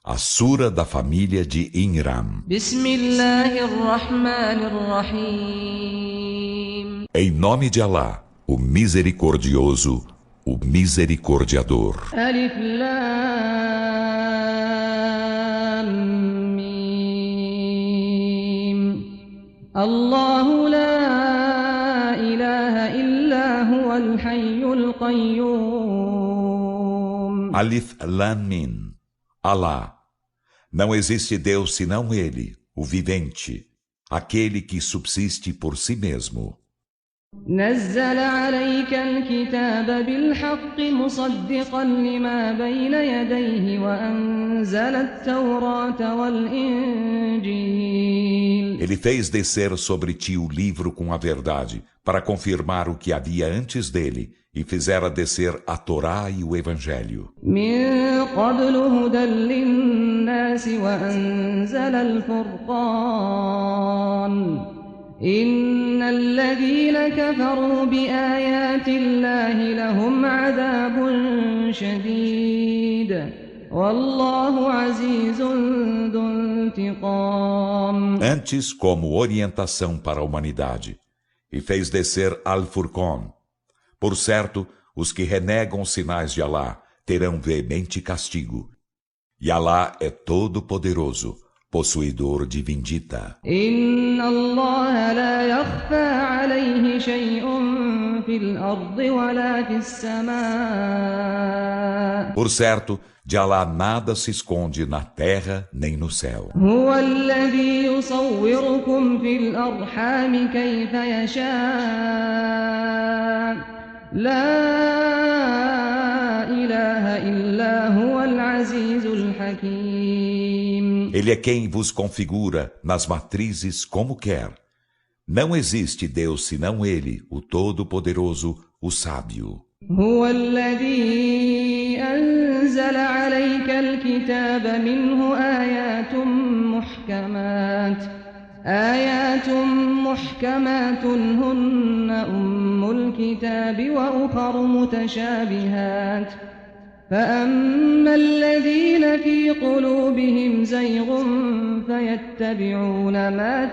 A Sura da família de Inram. Em nome de Alá, o Misericordioso, o Misericordiador. Alif Lam Mim. Allahu la ilaha illa huwal hayyul qayyum. Alif Lam Mim. Alá, não existe Deus senão Ele, o vivente, aquele que subsiste por si mesmo. نزل عليك الكتاب بالحق مصدقا لما بين يديه وأنزل التوراة والإنجيل. Ele fez descer sobre ti o livro com a verdade, para confirmar o que havia antes dele, e fizera descer a Torá e o Evangelho. من قبل هدى للناس وأنزل الفرقان إن الذين كفروا بآيات الله لهم عذاب شديد والله عزيز ذو انتقام. Antes, como orientação para a humanidade, e fez descer Al-Furqan. Por certo, os que renegam os sinais de Alá terão veemente castigo. E Alá é todo-poderoso, possuidor de vindita. Inna Allah la yakhfa alayhi shay'un fil ardi wala fis samaa. Por certo, de Alá nada se esconde na terra nem no céu. Huwa alladhi yusawwirukum fil arham kayfa yasha. La ilaha illa huwa al-aziz al-hakim. Ele é quem vos configura nas matrizes como quer. Não existe Deus senão Ele, o Todo-Poderoso, o Sábio. هو الذي أنزل عليك الكتاب منه آيات محكمات هن أم الكتاب وأخر متشابهات فأما الذين في قلوبهم زيغ فيتبعون ما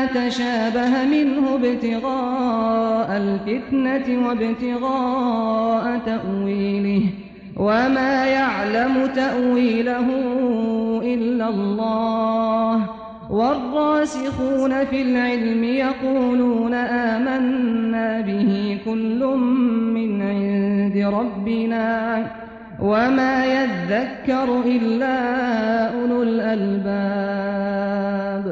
تشابه منه ابتغاء الفتنة وابتغاء تأويله وما يعلم تأويله إلا الله والراسخون في العلم يقولون آمنا به كل من عند ربنا وما يذكر إلا أولو الألباب.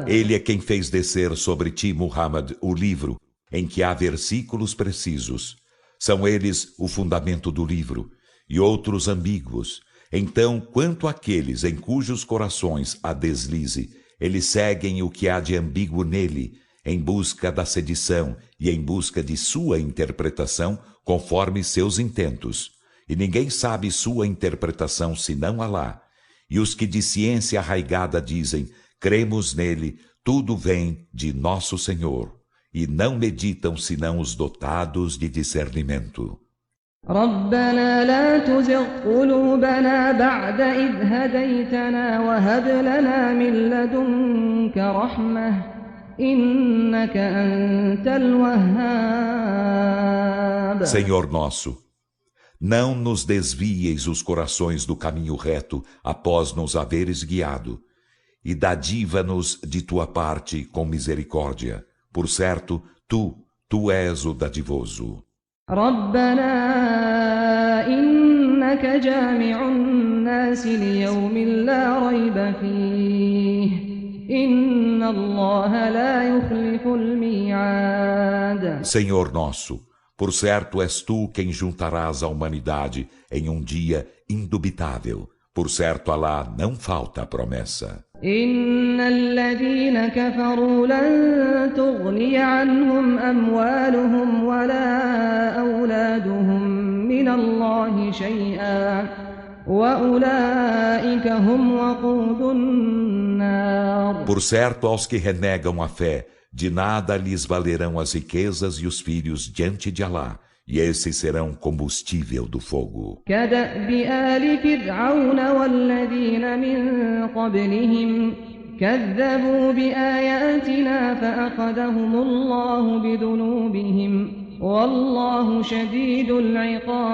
Ele é quem fez descer sobre ti, Muhammad, o livro, em que há versículos precisos. São eles o fundamento do livro, e outros ambíguos. Então, quanto àqueles em cujos corações há deslize, eles seguem o que há de ambíguo nele, em busca da sedição e em busca de sua interpretação, conforme seus intentos. E ninguém sabe sua interpretação senão Alá. E os que de ciência arraigada dizem, cremos nele, tudo vem de nosso Senhor. E não meditam senão os dotados de discernimento. ربنا لا تزغ قلوبنا بعد إذ هديتنا وهب لنا من لدنك رحمة إنك أنت الوهاب. Senhor nosso, não nos desvieis os corações do caminho reto após nos haveres guiado, e dadiva-nos de tua parte com misericórdia. Por certo, tu és o dadivoso. ربنا إنك جامع الناس ليوم لا ريب فيه إن الله لا يخلف الميعاد. Senhor nosso, por certo és tu quem juntarás a humanidade em um dia indubitável. Por certo, Alá não falta a promessa. إن الذين كفروا لن تغني عنهم أموالهم ولا أولادهم من الله شيئا وأولئك هم وقود النار. Por certo, aos que renegam a fé, de nada lhes valerão as riquezas e os filhos diante de Alá, e esses serão combustível do fogo. كدأب آل فرعون والذين من قبلهم كذبوا بآياتنا فأخذهم الله بذنوبهم والله شديد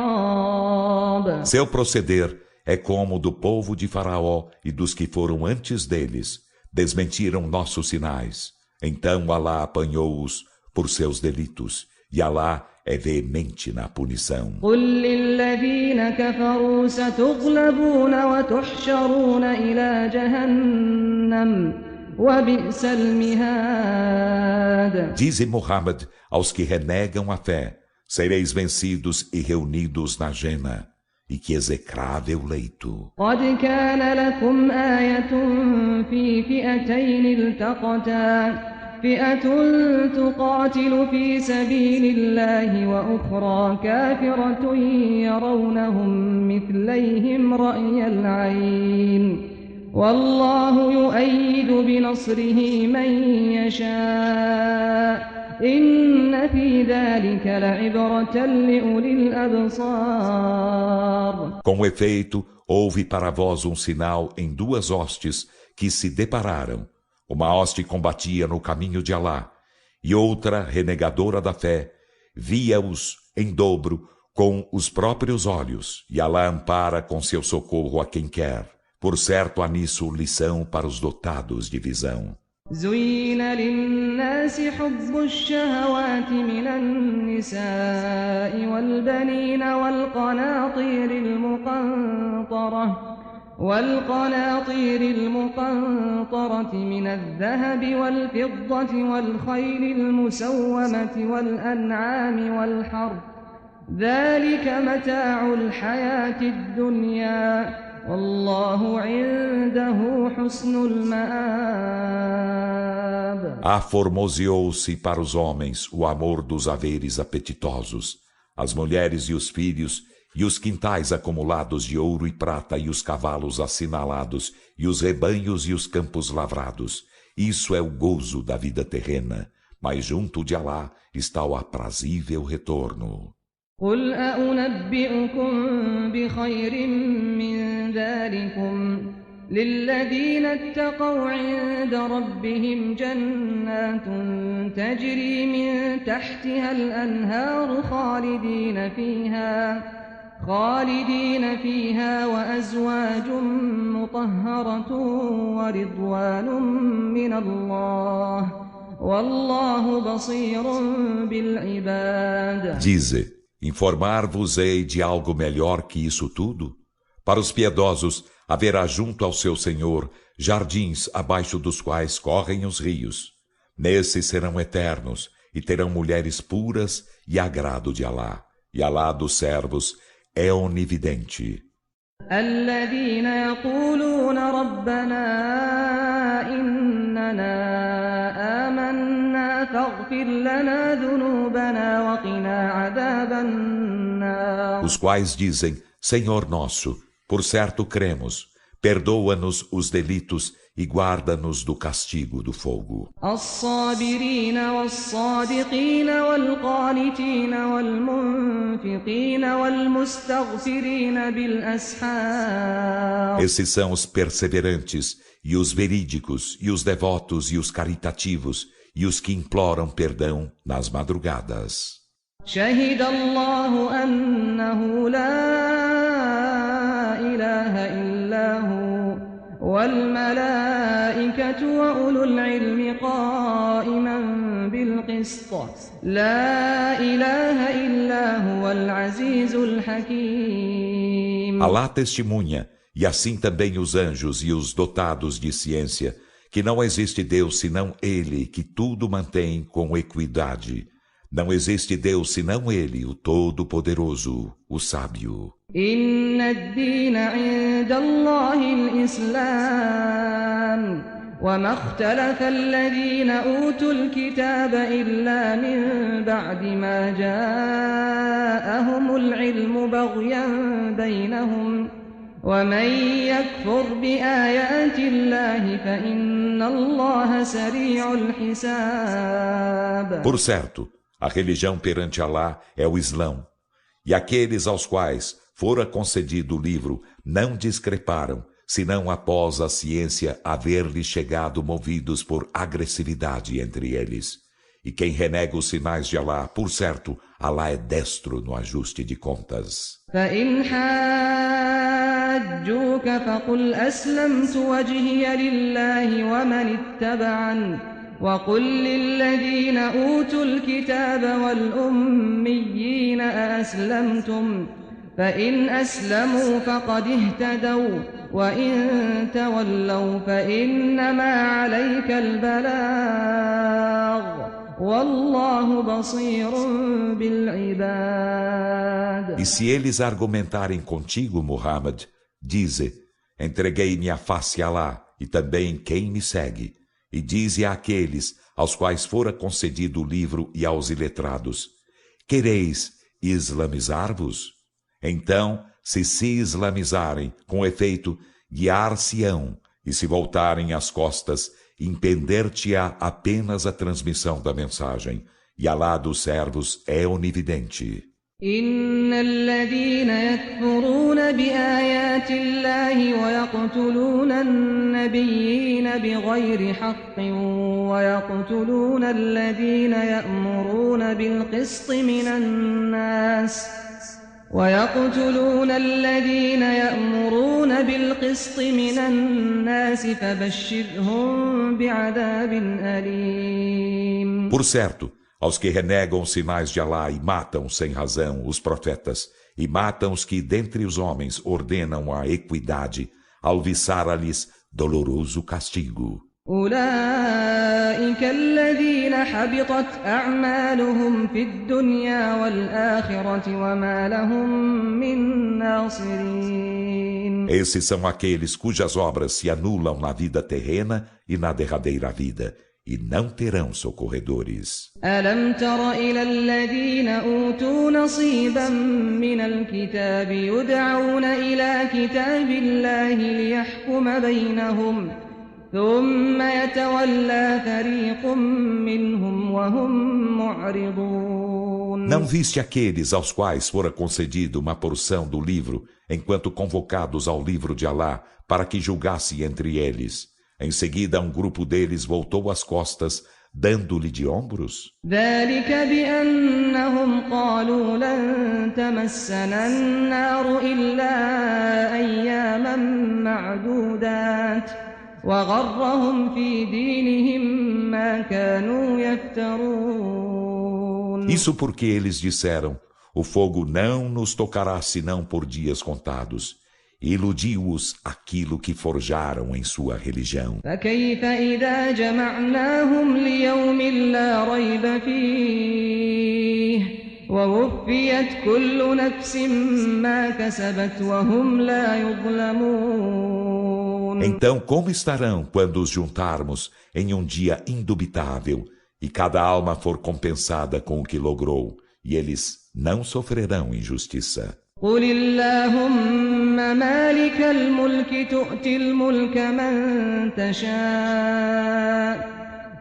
العقاب. Seu proceder é como o do povo de Faraó e dos que foram antes deles. Desmentiram nossos sinais. Então Alá apanhou-os por seus delitos, e Alá é veemente na punição. قل للذين كفروا ستغلبون وتحشرون إلى جهنم وبئس المهاد. Dize Muhammad aos que renegam a fé: sereis vencidos e reunidos na Jena, e que execrável leito. قد كان لكم آية في فئتين التقتا فئة تقاتل في سبيل الله وأخرى كافرة يرونهم مثليهم رأي العين والله يؤيد بنصره من يشاء إن في ذلك لعبرة لأولي الأبصار. Com efeito, houve para vós um sinal em duas hostes que se depararam. Uma hoste combatia no caminho de Alá, e outra, renegadora da fé, via-os em dobro com os próprios olhos, e Alá ampara com seu socorro a quem quer. Por certo há nisso lição para os dotados de visão. زين للناس حب الشهوات من النساء والبنين والقناطير المقنطرة من الذهب والفضة والخيل المسومة والأنعام والحرث ذلك متاع الحياة الدنيا والله عنده حسن المآب. Aformoseou-se para os homens o amor dos haveres apetitosos, as mulheres e os filhos, e os quintais acumulados de ouro e prata, e os cavalos assinalados, e os rebanhos e os campos lavrados. Isso é o gozo da vida terrena, mas junto de Alá está o aprazível retorno. قل أنبئكم بخير من ذلكم للذين اتقوا عند ربهم جنات تجري من تحتها الأنهار خالدين فيها وأزواج مطهرة ورضوان من الله والله بصير بالعباد. Dize, informar-vos-ei de algo melhor que isso tudo? Para os piedosos haverá junto ao seu Senhor jardins abaixo dos quais correm os rios. Nesses serão eternos e terão mulheres puras e agrado de Alá. E Alá dos servos é onividente. الذين يقولون ربنا إننا آمنا فاغفر لنا ذنوبنا وقنا عذاب النار. Os quais dizem, Senhor nosso, por certo cremos, perdoa-nos os delitos e guarda-nos do castigo do fogo. الصابرين والصادقين والقانتين والمنفقين والمستغفرين بالأسحار. Esses são os perseverantes, e os verídicos, e os devotos, e os caritativos, e os que imploram perdão nas madrugadas. شهد الله أنه لا إله إلا هو والملائكة وأولو العلم قائما بالقسط لا إله إلا هو العزيز الحكيم. Alá testemunha, e assim também os anjos e os dotados de ciência, que não existe Deus senão Ele, que tudo mantém com equidade. Não existe Deus senão Ele, o Todo-Poderoso, o Sábio. إن الدين عند الله الإسلام وما اختلف الذين أوتوا الكتاب إلا من بعد ما جاءهم العلم بغيا بينهم ومن يكفر بآيات الله فإن الله سريع الحساب. Por certo, A religião perante Alá é o Islão. E aqueles aos quais fora concedido o livro não discreparam, senão após a ciência haver-lhes chegado movidos por agressividade entre eles. E quem renega os sinais de Alá, por certo, Alá é destro no ajuste de contas. فإن حاجوك فقل أسلمت وجهي لله ومن اتبعني وقل للذين أوتوا الكتاب والأميين أأسلمتم فإن أسلموا فقد اهتدوا وإن تولوا فإنما عليك البلاغ والله بصير بالعباد. E se eles argumentarem contigo, Muhammad, dize: entreguei minha face a Alá e também quem me segue. E dize àqueles aos quais fora concedido o livro e aos iletrados: quereis islamizar-vos? Então, se islamizarem, com efeito, guiar-se-ão, e se voltarem as costas, impender-te-á apenas a transmissão da mensagem, e Alá dos servos é onividente. إن الذين يكفرون بآيات الله ويقتلون النبيين بغير حق ويقتلون الذين يأمرون بالقسط من الناس فبشرهم بعذاب أليم. Por certo, aos que renegam os sinais de Alá e matam sem razão os profetas, e matam os que dentre os homens ordenam a equidade, alviçara-lhes doloroso castigo. أولئك الذين حبطت أعمالهم في الدنيا والآخرة وما لهم من ناصرين. Esses são aqueles cujas obras se anulam na vida terrena e na derradeira vida, e não terão socorredores. ألم تر إلى الذين أوتوا نصيبا من الكتاب يدعون إلى كتاب الله ليحكم بينهم ثم يتولى فريق منهم وهم معرضون. Não viste aqueles aos quais fora concedido uma porção do livro, enquanto convocados ao livro de Alá, para que julgasse entre eles? Em seguida, um grupo deles voltou as costas, dando-lhe de ombros? ذلك بأنهم قالوا لن تمسنا النار إلا أياما معدودات وغرهم في دينهم ما كانوا يفترون. Isso porque eles disseram: o fogo não nos tocará senão por dias contados. E iludiu-os aquilo que forjaram em sua religião. فكيف إذا جمعناهم ليوم لا ريب فيه ووفيت كل نفس ما كسبت وهم لا يظلمون. Então, como estarão quando os juntarmos em um dia indubitável e cada alma for compensada com o que logrou, e eles não sofrerão injustiça? قل اللهم مالك الملك تؤتي الملك من تشاء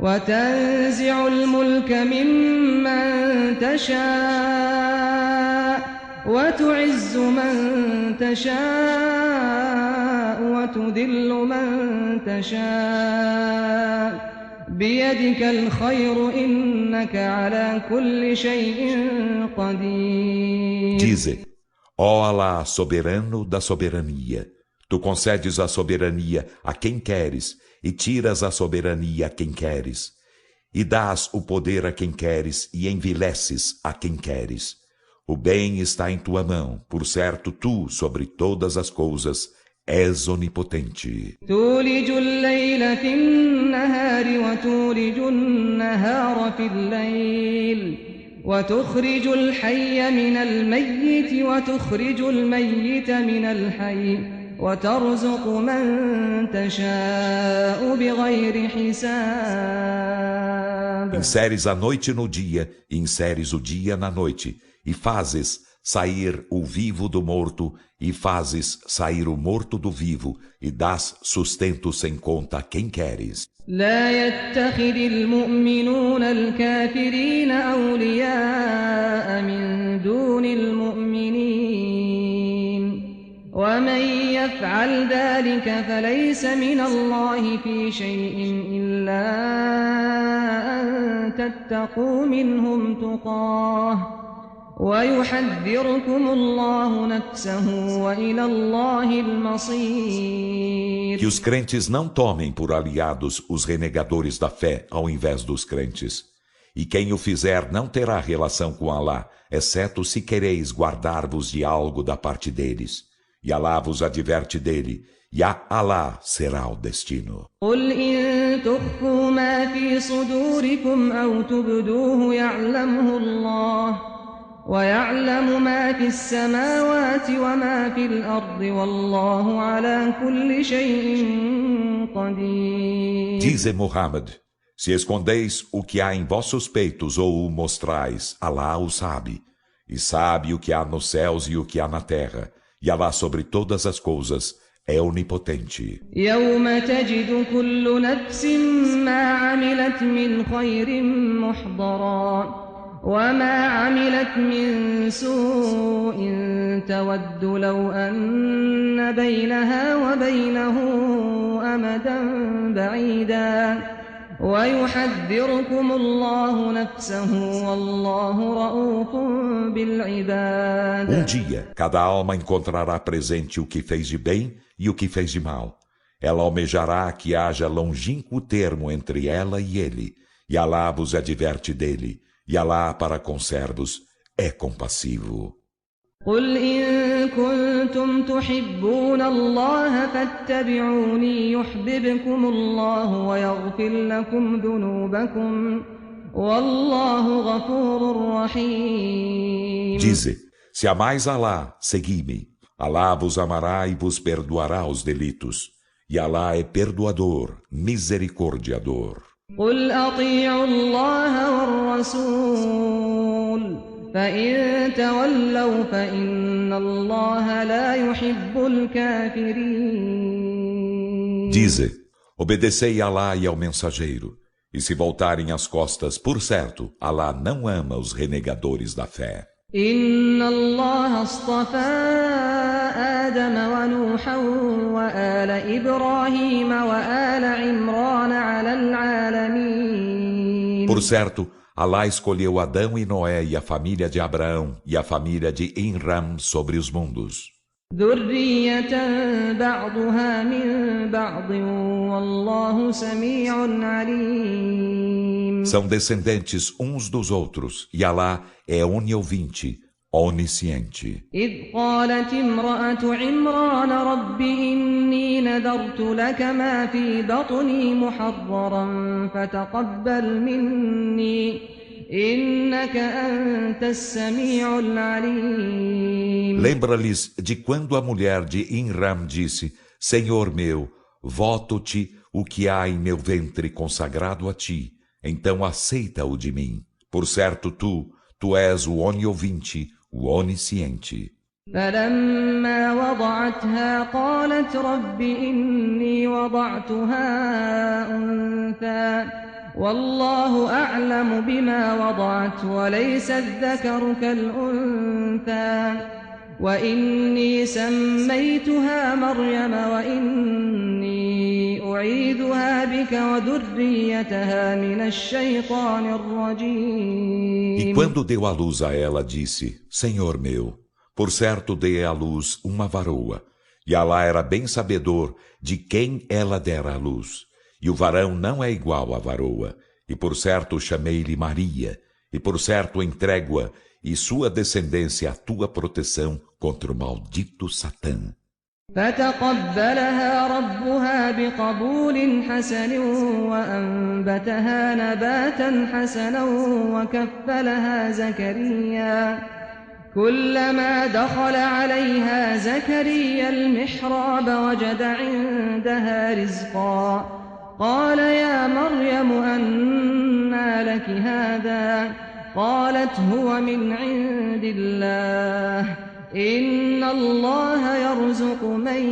وتنزع الملك ممن تشاء وتعز من تشاء وتذل من تشاء بيدك الخير إنك على كل شيء قدير. Dize: ó Alá, soberano da soberania, tu concedes a soberania a quem queres e tiras a soberania a quem queres, e dás o poder a quem queres e envileces a quem queres. O bem está em tua mão, por certo tu, sobre todas as coisas, és onipotente. تولج الليل في النهار وتولج النهار في الليل وتخرج الحي من الميت وتخرج الميت من الحي وترزق من تشاء بغير حساب. Inseres a noite no dia e inseres o dia na noite, e fazes sair o vivo do morto, e fazes sair o morto do vivo, e dás sustento sem conta a quem queres. لا يتخذ المؤمنون الكافرين أولياء من دون المؤمنين ومن يفعل ذلك فليس من الله في شيء إلا أن تتقوا منهم تقاه ويحذركم الله نفسه وإلى الله المصير. Que os crentes não tomem por aliados os renegadores da fé ao invés dos crentes. E quem o fizer não terá relação com Alá, exceto se quereis guardar-vos de algo da parte deles. E Alá vos adverte dele, e a Alá será o destino. قل إن تخفوا ما في صدوركم أو تبدوه يعلمه الله ويعلم ما في السماوات وما في الأرض والله على كل شيء قدير. Dize Muhammad, se escondeis o que há em vossos peitos ou o mostrais, Alá o sabe. E sabe o que há nos céus e o que há na terra. E Alá sobre todas as coisas é onipotente. يوم تجد كل نفس ما عملت من خير محضرا وما عملت من سوء تود لو أن بينها وبينه أمدا بعيدا ويحذركم الله نفسه والله رؤوف بالعباد. Dia, cada alma encontrará presente o que fez de bem e o que fez de mal. Ela almejará que haja longínquo termo entre ela e ele, e Alá vos adverte dele. E Alá para com servos é compassivo. قل إن كنتم تحبون الله فاتبعوني يحببكم الله ويغفر لكم ذنوبكم والله غفور رحيم. Dize, se amais Alá, segui-me. Alá vos amará e vos perdoará os delitos. E Alá é perdoador, misericordiador. قل أطيعوا الله والرسول فإن تولوا فإن الله لا يحب الكافرين. Dize, obedecei a Alá e ao mensageiro, e se voltarem as costas, por certo, Alá não ama os renegadores da fé. إن الله اصطفى آدم ونوحا وآل إبراهيم وآل عمران على العالمين. Por certo, Alá escolheu Adão e Noé e a família de Abraão e a família de Imram sobre os mundos. ذرية بعضها من بعض والله سميع عليم. São descendentes uns dos outros, e Alá é oniovinte, onisciente. إذ قالت امرأة عمران رب إني نذرت لك ما في بطني محررا فتقبل مني إنك أنت السميع العليم. Lembra-lhes de quando a mulher de Imram disse, Senhor meu, voto-te o que há em meu ventre consagrado a ti, então aceita-o de mim. Por certo, tu és o oniovinte, o onisciente. فلما وضعتها قالت رب إني وضعتها أنثى والله أعلم بما وضعت وليس الذكر كالأنثى وإني سميتها مريم وإني أعيذها بك وذريتها من الشيطان الرجيم. E quando deu à luz a ela, disse, Senhor meu, por certo dei à luz uma varoa, e Alá era bem sabedor de quem ela dera à luz. E o varão não é igual à varoa, e por certo chamei-lhe Maria, e por certo entrego-a e sua descendência à tua proteção contra o maldito Satã. فتقبلها ربها بقبول حسن وأنبتها نباتا حسنا وكفلها زكريا كلما دخل عليها زكريا المحراب وجد عندها رزقا قال يا مريم أنى لك هذا قالت هو من عند الله إن الله يرزق من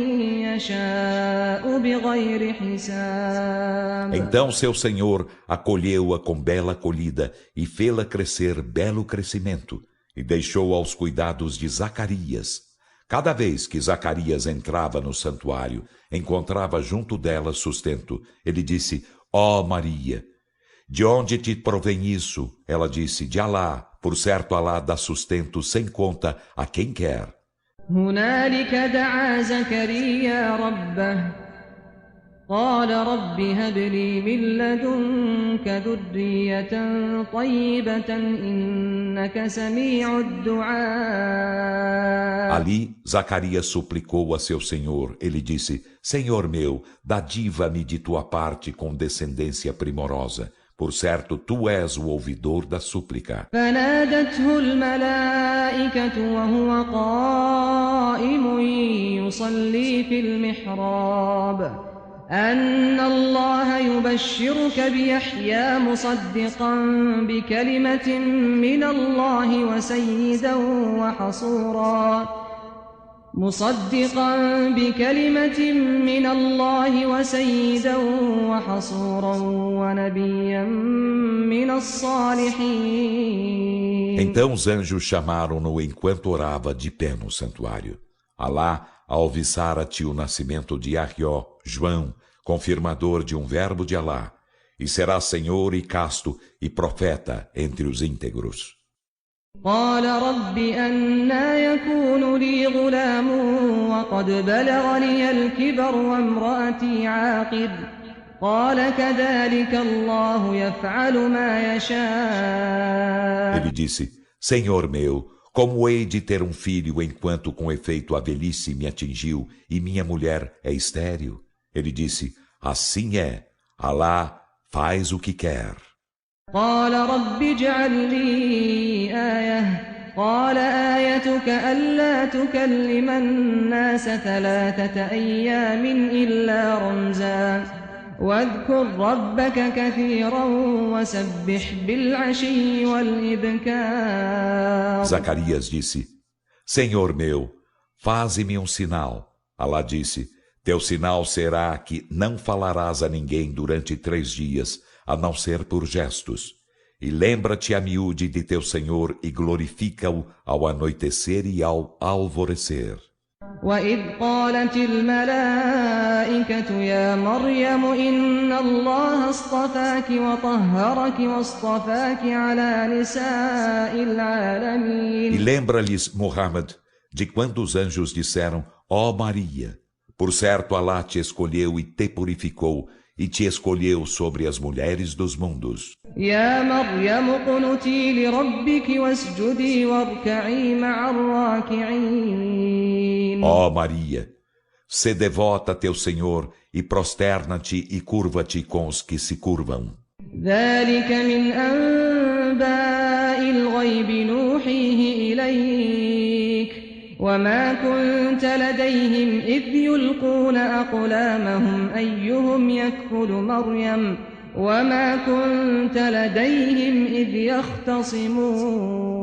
يشاء بغير حساب. Então seu Senhor acolheu-a com bela acolhida e fê-la crescer belo crescimento, e deixou aos cuidados de Zacarias. Cada vez que Zacarias entrava no santuário, encontrava junto dela sustento. Ele disse: ó Maria, de onde te provém isso? Ela disse: de Alá. Por certo, Alá dá sustento sem conta a quem quer. هنالك دعا زكريا ربه قال رب هب لي من لدنك ذرية طيبة إنك سميع الدعاء. Ali, Zacarias suplicou a seu Senhor. Ele disse: Senhor meu, dadiva-me de tua parte com descendência primorosa. Por certo, tu és o ouvidor da súplica. فنادته الملائكة وهو قائم يصلي في المحراب أن الله يبشرك بيحيى مصدقا بكلمة من الله وسيدا وحصورا ونبيا من الصالحين. Então os anjos chamaram-no enquanto orava de pé no santuário. Alá alviçara-te o nascimento de Yahyá, João, confirmador de um verbo de Alá, e será senhor e casto e profeta entre os íntegros. قال رب أنى يكون لي غلام وقد بلغني الكبر وامرأتي عاقر قال كذلك الله يفعل ما يشاء. Ele disse: Senhor meu, como hei de ter um filho enquanto com efeito a velhice me atingiu e minha mulher é estéril? Ele disse: assim é, Alá faz o que quer. قال رب اجعل لي آية قال آيتك ألا تكلم الناس 3 أيام إلا رمزا واذكر ربك كثيرا وسبح بالعشي والإبكار. Zacarias disse: Senhor meu, faze-me um sinal. Alá disse: teu sinal será que não falarás a ninguém durante 3 dias, a não ser por gestos. E lembra-te a miúde de teu Senhor e glorifica-o ao anoitecer e ao alvorecer. وإذ قالت الملائكة يا مريم إن الله اصطفاك وطهرك واصطفاك على نساء العالمين. E lembra-lhes, Muhammad, de quando os anjos disseram: ó Maria, por certo Alá te escolheu e te purificou, e te escolheu sobre as mulheres dos mundos. يا مريم اقنتي لربك واسجدي واركعي مع الراكعين. Ó Maria, se devota a teu Senhor e prosterna-te e curva-te com os que se curvam. ذلك من أنباء الغيب نوحيه إليك وما كنت لديهم إذ يلقون أقلامهم أيهم يكفل مريم وما كنت لديهم إذ يختصمون.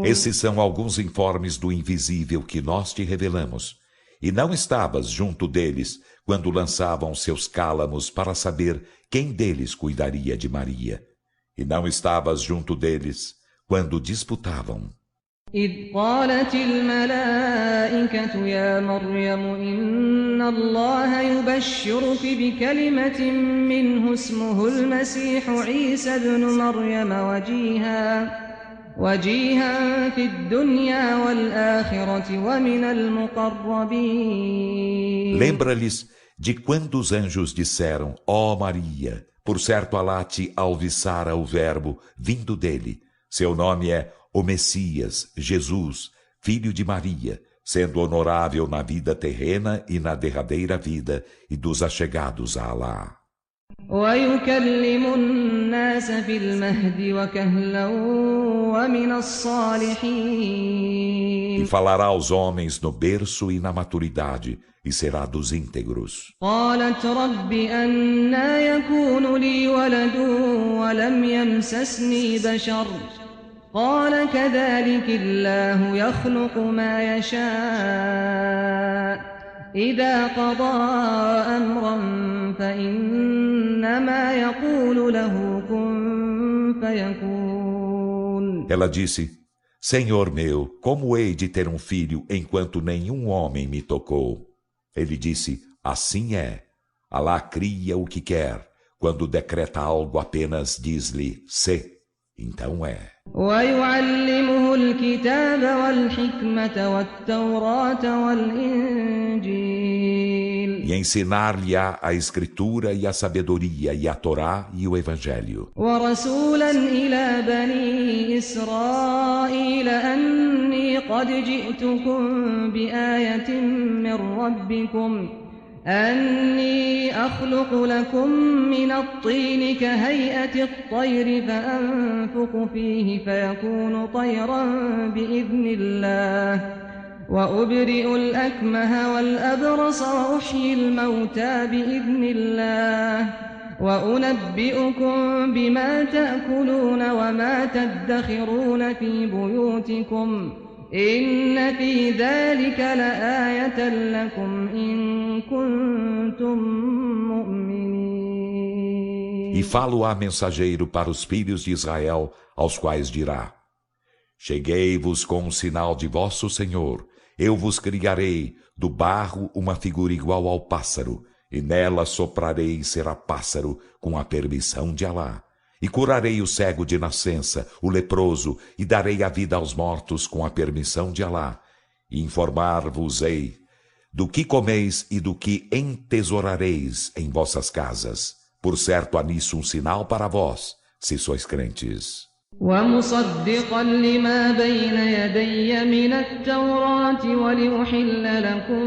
Esses são alguns informes do invisível que nós te revelamos. E não estavas junto deles quando lançavam seus cálamos para saber quem deles cuidaria de Maria. E não estavas junto deles quando disputavam. إذ قالت الملائكة يا مريم إن الله يبشرك بكلمة منه اسمه المسيح عيسى ابن مريم وجيها في الدنيا والآخرة ومن المقربين. Lembra-lhes de quando os anjos disseram: ó Maria, por certo Alá te alviçara o verbo vindo dele. Seu nome é o Messias, Jesus, filho de Maria, sendo honorável na vida terrena e na derradeira vida, e dos achegados a Alá. ويكلم الناس في المهد وكهلا ومن E الصالحين. falará aos homens no berço e na maturidade, e será dos íntegros. قالت رب أنى يكون لي ولد ولم يمسسني بشر قال كذلك الله يخلق ما يشاء إذا قضى أمرا فإنما يقول له كن فيكون. Ela disse: Senhor meu, como hei de ter um filho enquanto nenhum homem me tocou? Ele disse: Assim é. Alá cria o que quer. Quando decreta algo, apenas diz-lhe: Sê. Então é. ويعلمه الكتاب والحكمة والتوراة والإنجيل. E ensinar-lhe-á a escritura e a sabedoria e a Torá e o Evangelho. ورسولا إلى بني إسرائيل أني قد جئتكم بآية من ربكم أني أخلق لكم من الطين كهيئة الطير فأنفخ فيه فيكون طيرا بإذن الله وأبرئ الأكمه والأبرص وأحيي الموتى بإذن الله وأنبئكم بما تأكلون وما تدخرون في بيوتكم إن في ذلك لآية لكم إن كنتم مؤمنين. E falo-á mensageiro para os filhos de Israel, aos quais dirá: Cheguei-vos com um sinal de vosso Senhor, eu vos criarei do barro uma figura igual ao pássaro, e nela soprarei e será pássaro com a permissão de Alá. E curarei o cego de nascença, o leproso, e darei a vida aos mortos com a permissão de Alá. E informar-vos-ei do que comeis e do que entesourareis em vossas casas. Por certo há nisso um sinal para vós, se sois crentes. ومصدقا لما بين يدي من التوراة ولأحل لكم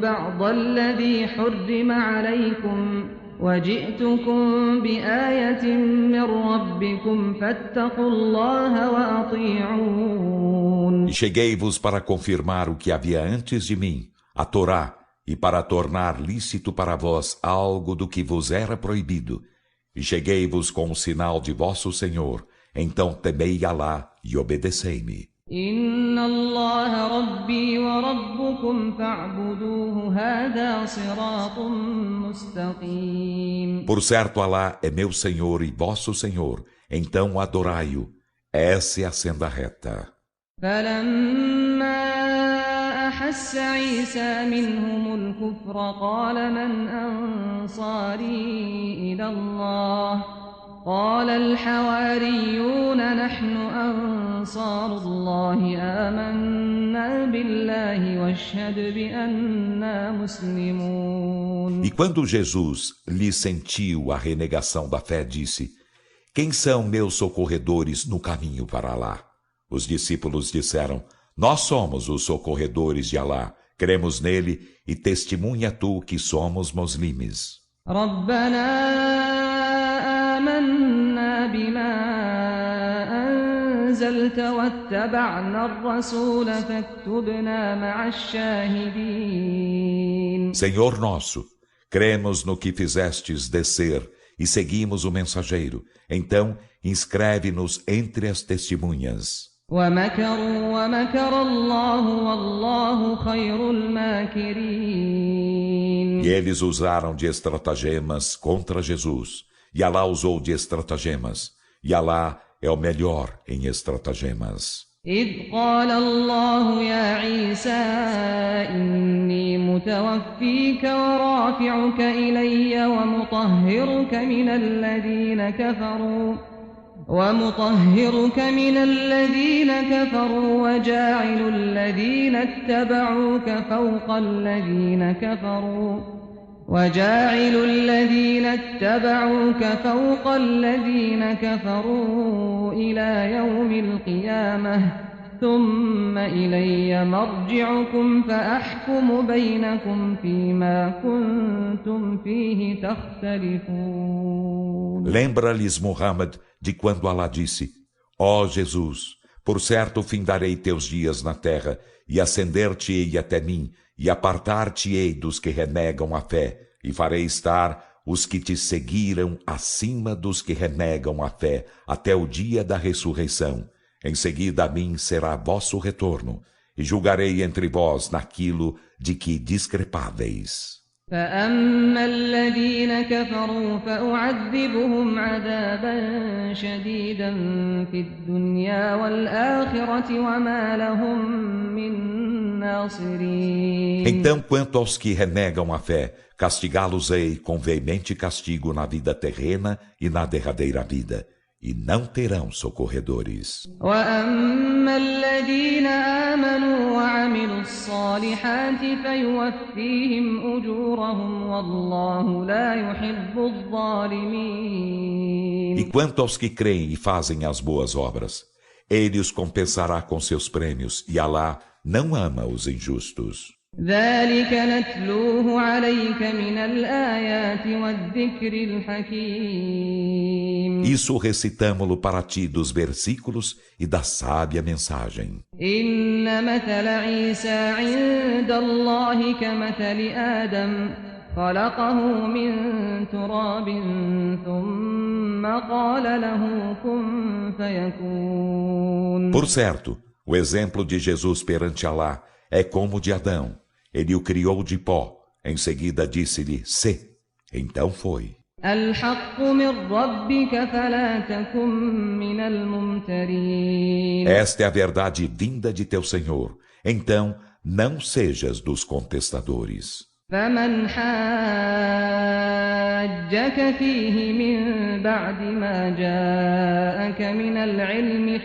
بعض الذي حرم عليكم وجئتكم بآية من ربكم فاتقوا الله وأطيعون. E cheguei-vos para confirmar o que havia antes de mim, a Torá, e para tornar lícito para vós algo do que vos era proibido. E cheguei-vos com o sinal de vosso Senhor, então temei Alá e obedecei-me. إن الله ربي وربكم فاعبدوه هذا صراط مستقيم. Por certo, Alá é meu Senhor e vosso Senhor, então adorai-o. Essa é a senda reta. فلما أحس عيسى منهم الكفر قال من أنصاري إلى الله قال الحواريون نحن أنصار الله آمنا بالله واشهد بأننا مسلمون. E quando Jesus lhe sentiu a renegação da fé, disse: Quem são meus socorredores no caminho para Alá? Os discípulos disseram: Nós somos os socorredores de Alá, cremos nele e testemunha tu que somos muslimes. آمنا بما أنزلت واتبعنا الرسول فاكتبنا مع الشاهدين. Senhor nosso, cremos no que fizestes descer e seguimos o mensageiro. Então, inscreve-nos entre as testemunhas. ومكروا ومكر الله والله خير الماكرين. E eles usaram de estratagemas contra Jesus. E Alá usou de estratagemas. E Alá é o melhor em estratagemas. إذ قال الله يا عيسى إني متوفيك ورافعك إلي ومطهرك من الذين كفروا وجاعل الذين اتبعوك فوق الذين كفروا إلى يوم القيامة ثم إلي مرجعكم فأحكم بينكم فيما كنتم فيه تختلفون. Lembra-lhes, Muhammad, de quando Allah disse: Ó Jesus, por certo findarei teus dias na terra, e ascender-te-ei até mim, e apartar-te-ei dos que renegam a fé, e farei estar os que te seguiram acima dos que renegam a fé, até o dia da ressurreição. Em seguida a mim será vosso retorno, e julgarei entre vós naquilo de que discrepáveis. فأما الذين كفروا فأعذبهم عذابا شديدا في الدنيا والآخرة وما لهم من ناصرين. Então, quanto aos que renegam a fé, castigá-los-ei com veemente castigo na vida terrena e na derradeira vida, e não terão socorredores. وأما الذين آمنوا وعملوا الصالحات فيوفيهم أجورهم والله لا يحب الظالمين. E quanto aos que creem e fazem as boas obras, ele os compensará com seus prêmios, e Alá não ama os injustos. ذلك نتلوه عليك من الآيات والذكر الحكيم. Isso recitamo-lo para ti dos versículos e da sábia mensagem. إن مثل عيسى عند الله كمثل آدم خلقه من تراب ثم قال له كن فيكون. Por certo, o exemplo de Jesus perante Alá é como o de Adão. Ele o criou de pó. Em seguida disse-lhe, sê. Então foi. الحق من ربك فلا تكن من الممترين. Esta é a verdade vinda de teu Senhor. Então, não sejas dos contestadores. فمن حاجك فيه من بعد ما جاءك من العلم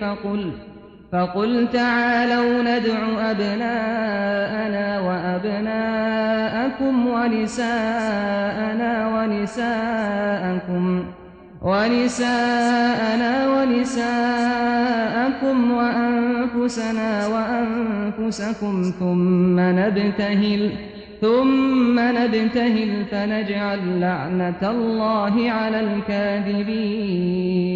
فقل تعالوا ندع أبناءنا وأبناءكم ونساءنا ونساءكم وأنفسنا وأنفسكم ثم نبتهل فنجعل لعنة الله على الكاذبين.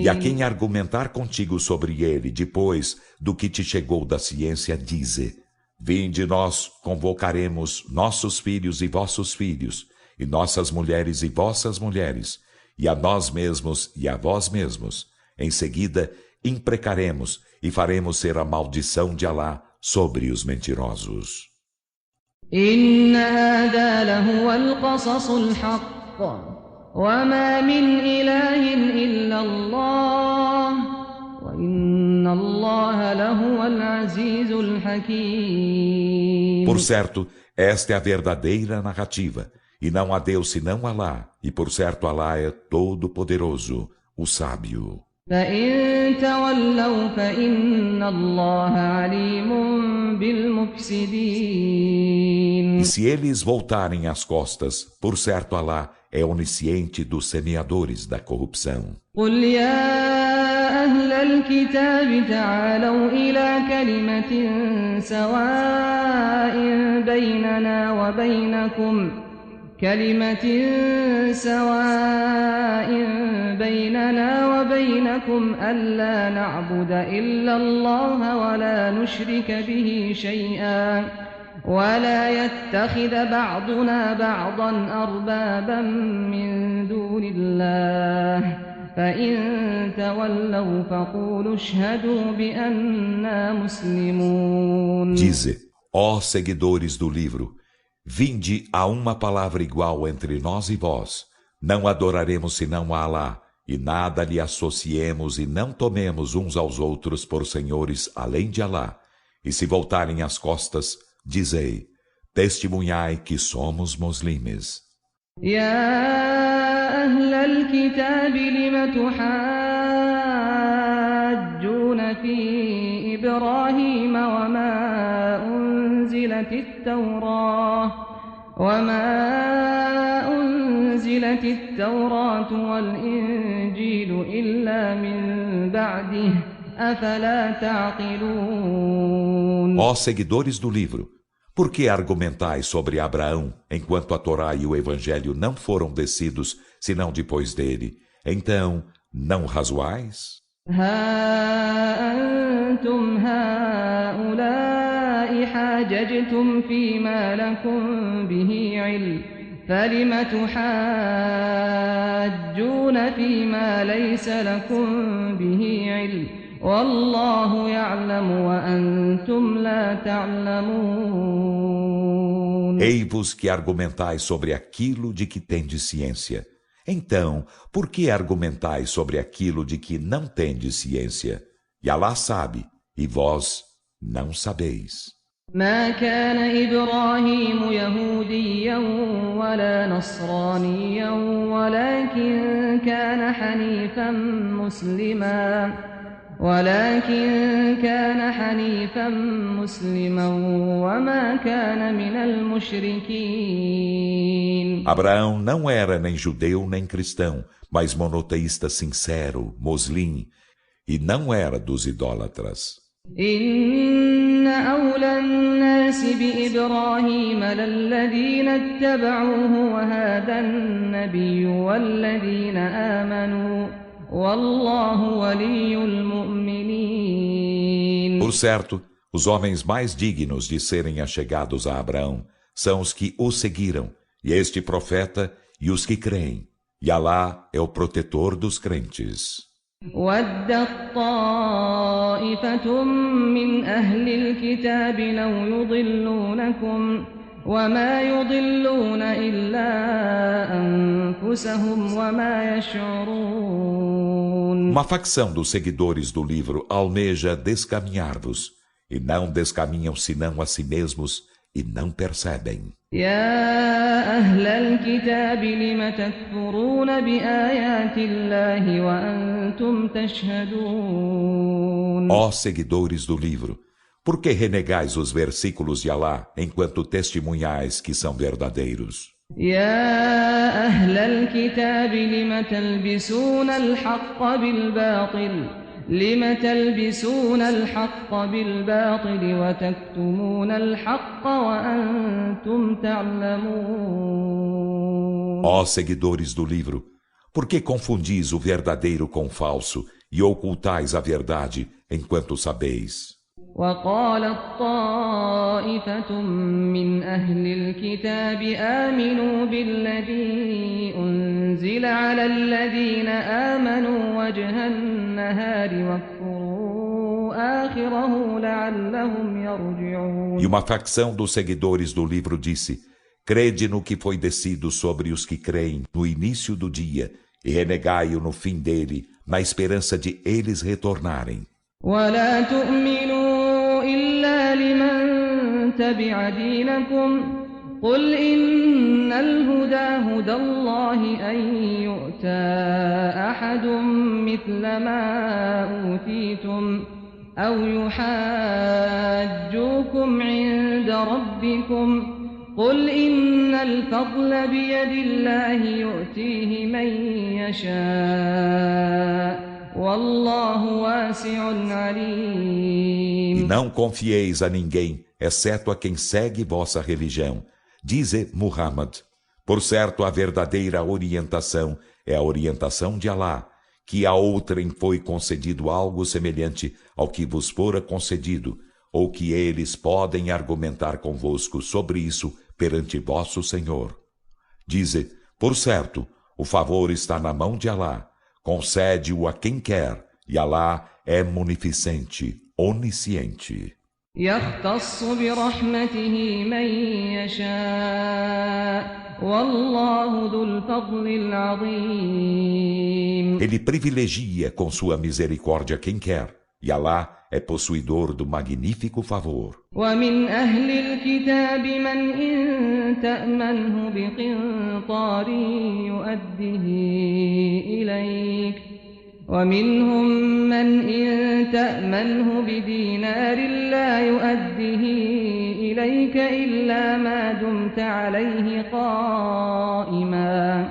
E a quem argumentar contigo sobre ele depois do que te chegou da ciência, dize: Vinde, nós convocaremos nossos filhos e vossos filhos, e nossas mulheres e vossas mulheres, e a nós mesmos e a vós mesmos. Em seguida, imprecaremos e faremos ser a maldição de Alá sobre os mentirosos. إن هذا لهو القصص الحق وما من إله إلا الله وإن الله لهو العزيز الحكيم. Por certo, esta é a verdadeira narrativa, e não há Deus senão Alá, e por certo Alá é todo-poderoso, o sábio. فإن تولوا فإن الله عليم بالمفسدين. E se eles voltarem as costas, por certo Alá é onisciente dos semeadores da corrupção. قل يا أهل الكتاب تعالوا إلى كلمة سواء بيننا وبينكم ألا نعبد إلا الله ولا نشرك به شيئا ولا يتخذ بعضنا بعضا أربابا من دون الله فإن تولوا فقولوا اشهدوا بأننا مسلمون. Dize, ó seguidores do livro, vinde a uma palavra igual entre nós e vós. Não adoraremos senão a Alá, e nada lhe associemos e não tomemos uns aos outros por senhores além de Alá. E se voltarem as costas, dizei, testemunhai que somos muslimes. يا أهل الكتاب لم تحاجون في إبراهيم وما أنزلت التوراة والإنجيل إلا من بعده أفلا تعقلون. Ó seguidores do livro, por que argumentais sobre Abraão, enquanto a Torá e o Evangelho não foram descidos, senão depois dele? Então, não razoais? ها أنتم هؤلاء حاججتم فيما لكم به علم فلم تحاجون فيما ليس لكم به علم والله يعلم وأنتم لا تعلمون. Ei-vos que argumentais sobre aquilo de que tendes ciência. Então, por que argumentais sobre aquilo de que não tendes ciência? E Alá sabe, e vós não sabeis. ما كان إبراهيم يهوديا ولا نصرانيا ولكن كان حنيفا مسلما وما كان من المشركين. Abraão não era nem judeu nem cristão, mas monoteísta sincero, moslim, e não era dos idólatras. إن أولى الناس بإبراهيم للذين اتبعوه وهذا النبي والذين آمنوا والله ولي المؤمنين. Por certo, os homens mais dignos de serem achegados a Abraão são os que o seguiram, e este profeta e os que creem, e Alá é o protetor dos crentes. ودت طائفة من أهل الكتاب لو يضلونكم وما يضلون إلا أنفسهم وما يشعرون. Uma facção dos seguidores do livro almeja descaminhar-vos, e não descaminham senão a si mesmos, e não percebem. يا أهل الكتاب لم تكفرون بآيات الله وأنتم تشهدون. Ó seguidores do livro, por que renegais os versículos de Alá enquanto testemunhais que são verdadeiros? يا أهل الكتاب لم تلبسون الحق بالباطل وتكتمون الحق وأنتم تعلمون. Ó seguidores do livro, por que confundis o verdadeiro com o falso e ocultais a verdade enquanto sabeis? وقالت طائفة من أهل الكتاب آمنوا بالذي أنزل على الذين آمنوا وجه النهار واكفروا آخره لعلهم يرجعون. E uma facção dos seguidores do livro disse: crede no que foi descido sobre os que creem no início do dia e renegai-o no fim dele, na esperança de eles retornarem. ولا تؤمنوا إلا لمن تبع دينكم قل إن الهدى هدى الله أن يؤتى أحد مثل ما أوتيتم أو يحاجوكم عند ربكم قل إن الفضل بيد الله يؤتيه من يشاء والله واسع عليم. E não confieis a ninguém, exceto a quem segue vossa religião. Dize Muhammad: por certo, a verdadeira orientação é a orientação de Alá, que a outrem foi concedido algo semelhante ao que vos fora concedido, ou que eles podem argumentar convosco sobre isso perante vosso Senhor. Dize: por certo, o favor está na mão de Alá, concede-o a quem quer, e Alá é munificente, onisciente. يختص برحمته من يشاء والله ذو الفضل العظيم. Ele privilegia com sua misericórdia quem quer, e Alá é possuidor do magnífico favor. ومن أهل الكتاب من إن تأمنه بقنطار يؤده إليك ومنهم من إن تأمنه بدينار لا يؤده إليك إلا ما دمت عليه قائما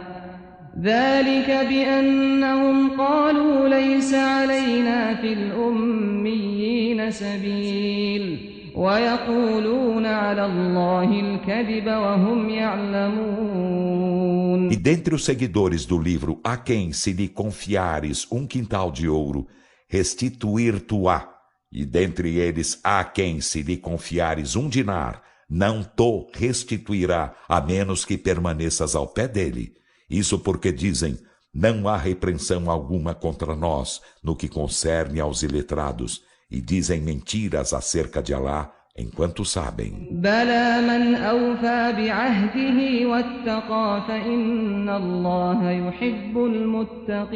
ذلك بأنهم قالوا ليس علينا في الأميين سبيل ويقولون على الله الكذب وهم يعلمون. E dentre os seguidores do livro, a quem, se lhe confiares um quintal de ouro, restituir-te-á. E dentre eles, a quem, se lhe confiares um dinar, não te restituirá, a menos que permaneças ao pé dele. Isso porque dizem, não há repreensão alguma contra nós no que concerne aos iletrados, e dizem mentiras acerca de Alá, enquanto sabem. بلى من أوفى بعهده واتقى فإن الله يحب المتقين.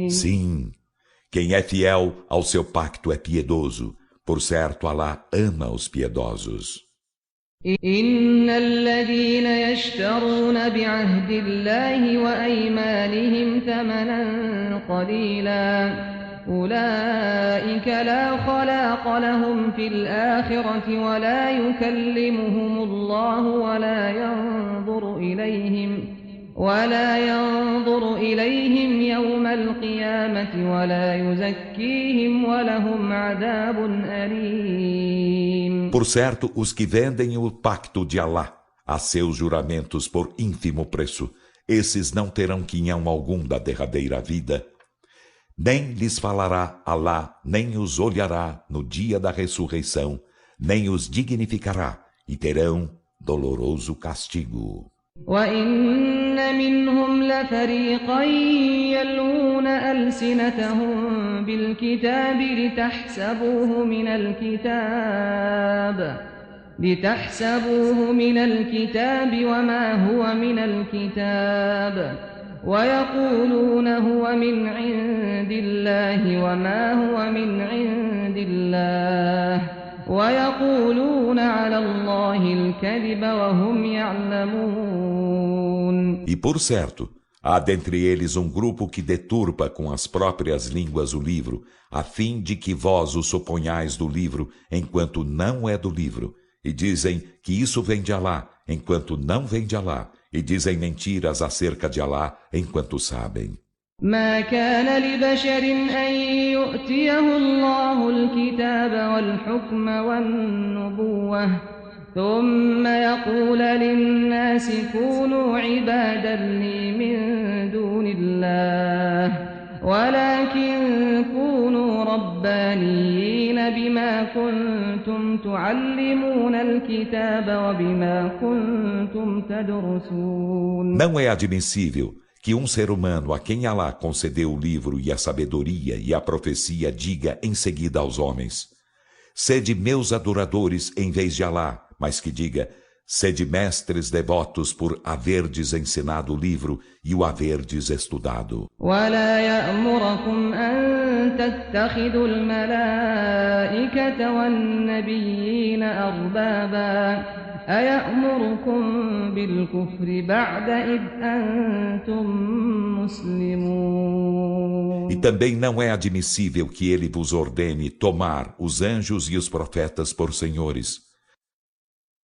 Sim, quem é fiel ao seu pacto é piedoso, por certo Alá ama os piedosos. إن الذين يشترون بعهد الله وأيمانهم ثمنا قليلا أولئك لا خلاق لهم في الآخرة ولا يكلمهم الله ولا ينظر إليهم يوم القيامة ولا يزكيهم ولهم عذاب أليم. Por certo, os que vendem o pacto de Alá a seus juramentos por ínfimo preço, esses não terão quinhão algum da derradeira vida. Nem lhes falará Alá, nem os olhará no dia da ressurreição, nem os dignificará, e terão doloroso castigo. وَإِنَّ مِنْهُمْ لَفَرِيقًا يَلْوُونَ أَلْسِنَتَهُم بِالْكِتَابِ لِتَحْسَبُوهُ مِنَ الْكِتَابِ وَمَا هُوَ مِنَ الْكِتَابِ وَيَقُولُونَ هُوَ مِنْ عِندِ اللَّهِ وَمَا هُوَ مِنْ عِندِ اللَّهِ وَيَقُولُونَ عَلَى اللَّهِ الْكَذِبَ وَهُمْ يَعْلَمُونَ. E por certo, há dentre eles um grupo que deturpa com as próprias línguas o livro, a fim de que vós o suponhais do livro, enquanto não é do livro, e dizem que isso vem de Alá, enquanto não vem de Alá, e dizem mentiras acerca de Alá, enquanto sabem. ما كان لبشر أن يؤتيه الله الكتاب والحكم والنبوة ثم يقول للناس كونوا عبادا لي من دون الله ولكن كونوا ربانيين بما كنتم تعلمون الكتاب وبما كنتم تدرسون. Não é admissível que um ser humano a quem Alá concedeu o livro e a sabedoria e a profecia diga em seguida aos homens: sede meus adoradores em vez de Alá, mas que diga: sede mestres devotos por haverdes ensinado o livro e o haverdes estudado. ولا يأمركم أن تتخذوا الملائكة والنبيين أربابا أيأمركم بالكفر بعد إذ أنتم مسلمون. E também não é admissível que ele vos ordene tomar os anjos e os profetas por senhores.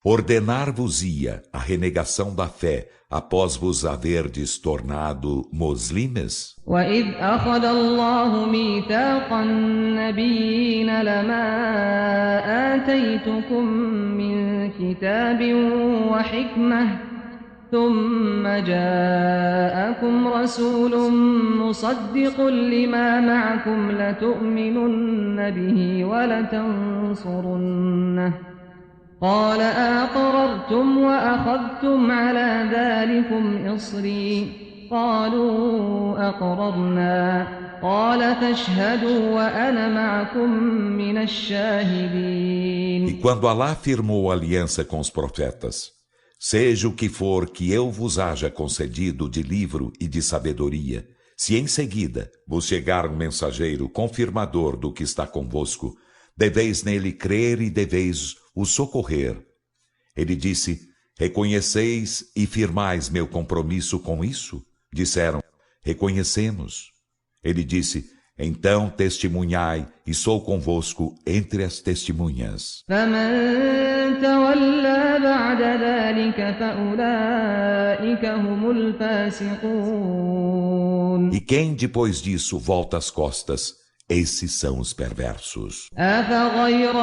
Ordenar-vos-ia a renegação da fé após vos haverdes tornado muslimes? وَإِذْ أَخَذَ اللَّهُ مِيثَاقَ النَّبِيِّينَ لَمَا آتَيْتُكُم مِّن كِتَابٍ وَحِكْمَةٍ ثُمَّ جَاءَكُمْ رَسُولٌ مُّصَدِّقٌ لِّمَا مَعَكُمْ لَتُؤْمِنُنَّ بِهِ وَلَتَنصُرُنَّهُ قال أقررتم وأخذتم على ذلكم إصري قالوا أقررنا قال فاشهدوا وأنا معكم من الشاهدين. E quando Alá firmou aliança com os profetas, seja o que for que eu vos haja concedido de livro e de sabedoria, se em seguida vos chegar um mensageiro confirmador do que está convosco, deveis nele crer e deveis o socorrer. Ele disse: reconheceis e firmais meu compromisso com isso? Disseram: reconhecemos. Ele disse: então testemunhai e sou convosco entre as testemunhas. فمن تولى بعد ذلك فأولئك هم الفاسقون. E quem depois disso volta as costas, esses são os perversos. أفغير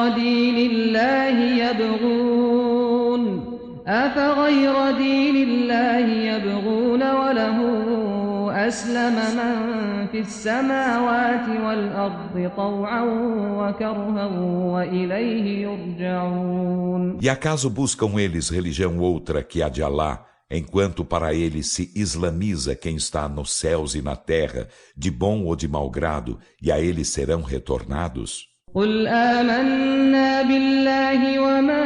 دين الله يبغون وله أسلم من في السماوات والأرض طوعا وكرها وإليه يرجعون. E acaso buscam eles religião outra que a de Alá, enquanto para ele se islamiza quem está nos céus e na terra, de bom ou de mau grado, e a ele serão retornados? قل آمنا بالله وما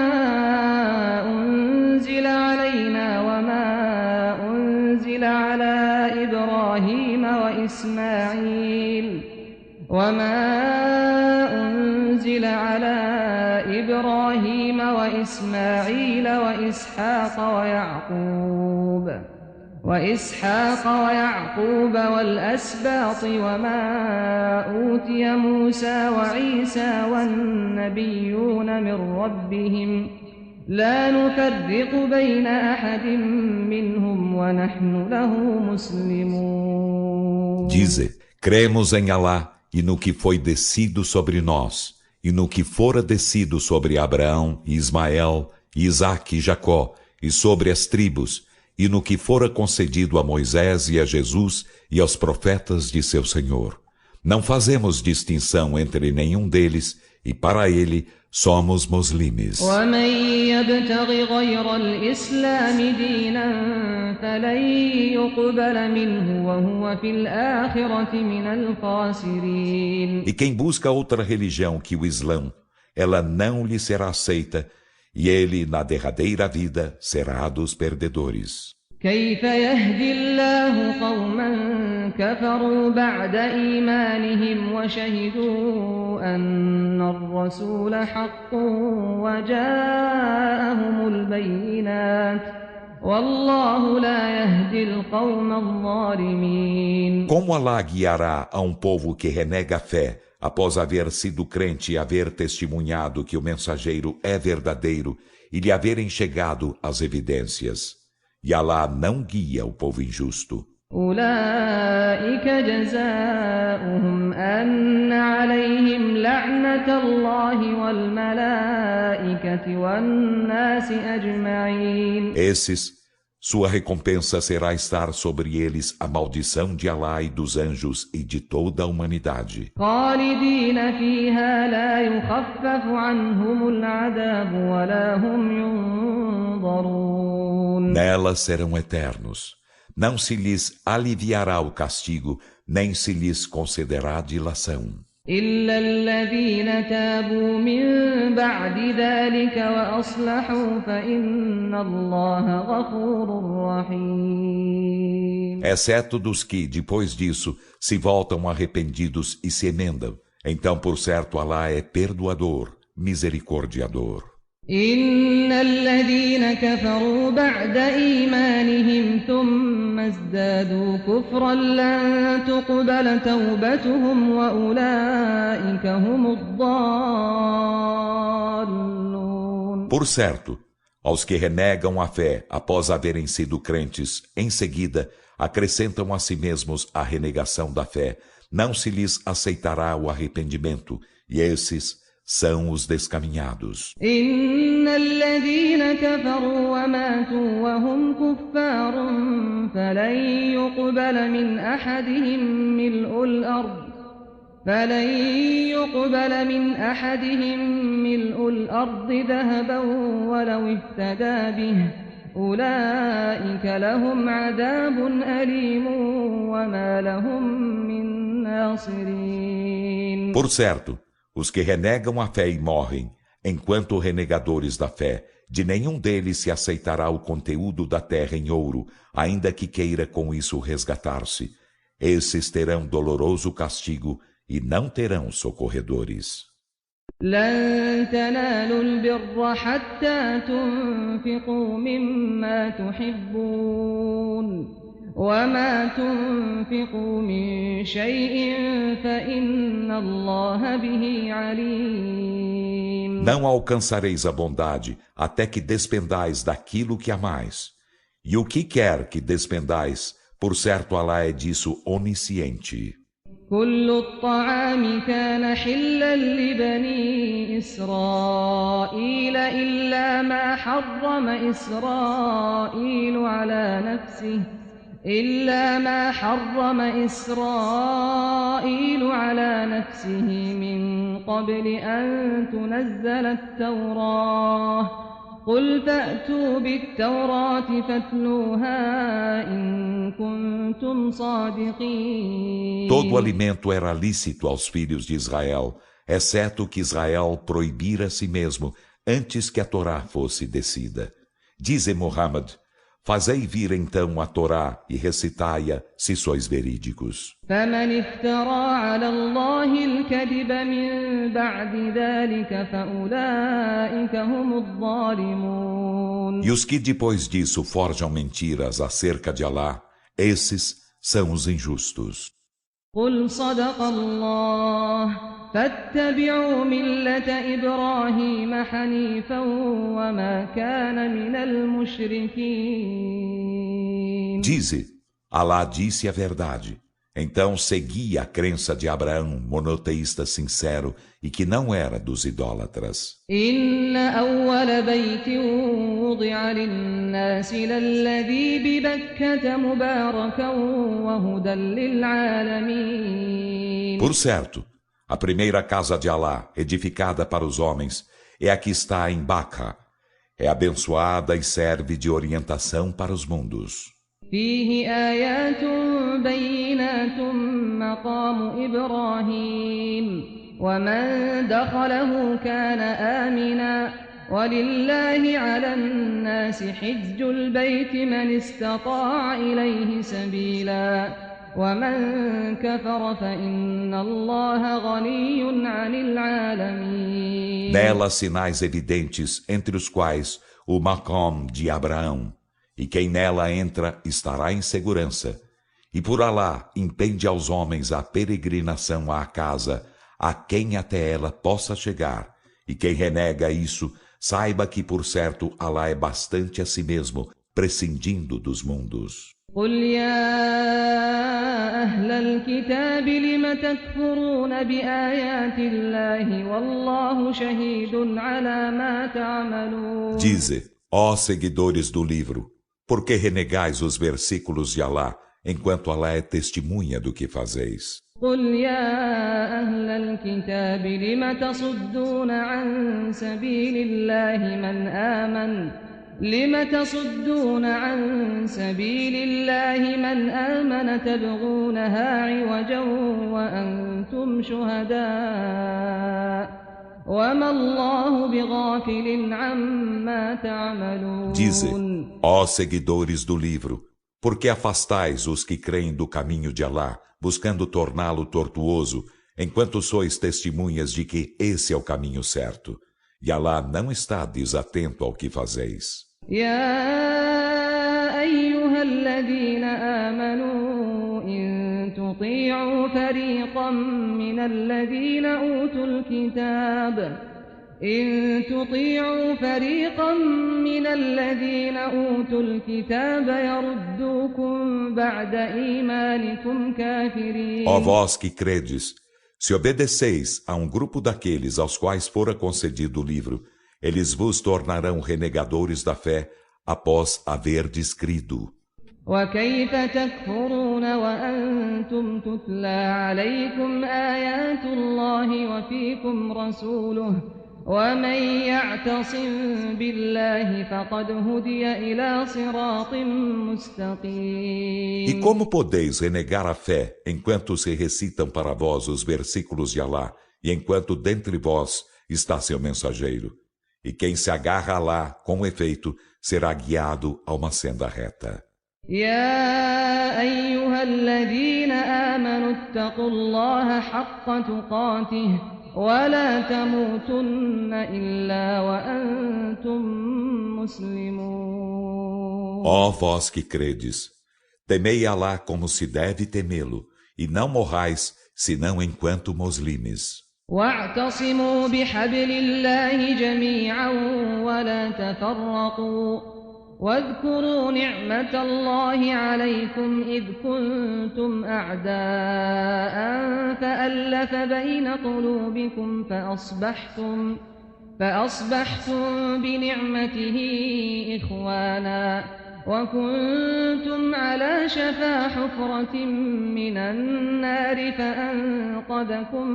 أنزل علينا وما أنزل على إبراهيم وإسماعيل وإسحاق ويعقوب والأسباط وما أوتي موسى وعيسى والنبيون من ربهم لا نفرق بين أحد منهم ونحن له مسلمون. Dize, cremos em Alá e no que foi descido sobre nós, e no que fora descido sobre Abraão, e Ismael, e Isaque e Jacó, e sobre as tribos, e no que fora concedido a Moisés e a Jesus e aos profetas de seu Senhor. Não fazemos distinção entre nenhum deles, e para ele somos muslimes. E quem busca outra religião que o Islã, ela não lhe será aceita, e ele, na derradeira vida, será dos perdedores. كيف يهدي الله قوما كفروا بعد إيمانهم وشهدوا أن الرسول حق وجاءهم البينات والله لا يهدي القوم الظالمين. Como Alá guiará a um povo que renega a fé após haver sido crente e haver testemunhado que o mensageiro é verdadeiro e lhe haverem chegado as evidências? E Alá não guia o povo injusto. أولئك جزاؤهم أن عليهم لعنة الله والملائكة والناس أجمعين. Esses, sua recompensa será estar sobre eles a maldição de Alá e dos anjos e de toda a humanidade. خالدين فيها لا يخفف عنهم العذاب ولا هم ينظرون. Nelas serão eternos. Não se lhes aliviará o castigo, nem se lhes concederá dilação. إلا الذين تابوا من بعد ذلك وأصلحوا فإن الله غفور رحيم. Exceto dos que, depois disso, se voltam arrependidos e se emendam. Então, por certo, Alá é perdoador, misericordiador. إن الذين كفروا بعد إيمانهم ثم ازدادوا كفرا لن تقبل توبتهم وأولئك هم الضالون. Por certo, aos que renegam a fé após haverem sido crentes, em seguida acrescentam a si mesmos a renegação da fé, não se lhes aceitará o arrependimento, e esses são os descaminhados. إن الذين كفروا وماتوا وهم كفار فلن يقبل من أحدهم ملء الأرض ذهبا ولو افتدى به أولئك لهم عذاب أليم وما لهم من ناصرين. Por certo, os que renegam a fé e morrem, enquanto renegadores da fé, de nenhum deles se aceitará o conteúdo da terra em ouro, ainda que queira com isso resgatar-se. Esses terão doloroso castigo e não terão socorredores. لن تنالوا البر حتى تنفقوا مما تحبون وما تنفقوا من شيء فإن الله به عليم. Não alcançareis a bondade até que despendais daquilo que amais. E o que quer que despendais, por certo Alá é disso onisciente. كل الطعام كان حلا لبني إسرائيل إلا ما حرم إسرائيل على نفسه من قبل أن تنزل التوراة قل فأتوا بالتوراة فاتلوها إن كنتم صادقين. Todo alimento era lícito aos filhos de Israel, exceto que Israel proibira a si mesmo antes que a Torá fosse descida. Dize Muhammad: fazei vir então a Torá e recitai-a se sois verídicos. فمن افترى على الله الكذب من بعد ذلك فأولئك هم الظالمون. E os que depois disso forjam mentiras acerca de Alá, esses são os injustos. قل صدق الله فاتبعوا ملة إبراهيم حنيفا وما كان من المشركين. Dize, Alá disse a verdade. Então segui a crença de Abraão, monoteísta sincero, e que não era dos idólatras. إن أول بيت وضع للناس للذي ببكة مباركا وهدى للعالمين. Por certo, a primeira casa de Alá, edificada para os homens, é a que está em Baca. É abençoada e serve de orientação para os mundos. فيه آيات بينات مقام إبراهيم ومن دخله كان آمنا ولله على الناس حج البيت من استطاع إليه سبيلا ومن كفر فإن الله غني عن العالمين. Nela sinais evidentes, entre os quais o Maqam de Abraão, e quem nela entra estará em segurança. E por Alá impende aos homens a peregrinação à casa, a quem até ela possa chegar. E quem renega isso, saiba que por certo Alá é bastante a si mesmo, prescindindo dos mundos. قل يا أهل الكتاب لم تكفرون بآيات الله والله شهيد على ما تعملون. Dize, ó seguidores do livro, por que renegais os versículos de Alá, enquanto Alá é testemunha do que fazeis? قل يا أهل الكتاب لم تصدون عن سبيل الله من آمن تبغونها عوجا وأنتم شهداء وما الله بغافل عما تعملون. Dize, ó seguidores do livro, por que afastais os que creem do caminho de Alá, buscando torná-lo tortuoso, enquanto sois testemunhas de que esse é o caminho certo? E Alá não está desatento ao que fazeis. يا أيها الذين آمنوا إن تطيعوا فريقا من الذين أوتوا الكتاب يردوكم بعد إيمانكم كافرين. Ó vós que credes, se obedeceis a um grupo daqueles aos quais fora concedido o livro, eles vos tornarão renegadores da fé após haverdes crido. وكيف تكفرون وأنتم تتلى عليكم آيات الله وفيكم رسوله ومن يعتصم بالله فقد هدي إلى صراط مستقيم. E como podeis renegar a fé enquanto se recitam para vós os versículos de Alá e enquanto dentre vós está seu mensageiro? E quem se agarra a Alá, com efeito, será guiado a uma senda reta. يا أيها الذين آمنوا اتقوا الله حق تقاته ولا تموتن إلا وأنتم مسلمون. Ó vós que credes, temei Alá como se deve temê-lo, e não morrais senão enquanto muslimes. واعتصموا بحبل الله جميعا ولا تفرقوا واذكروا نعمة الله عليكم إذ كنتم أعداء فألف بين قلوبكم فأصبحتم بنعمته إخوانا وكنتم على شفا حفرة من النار فأنقذكم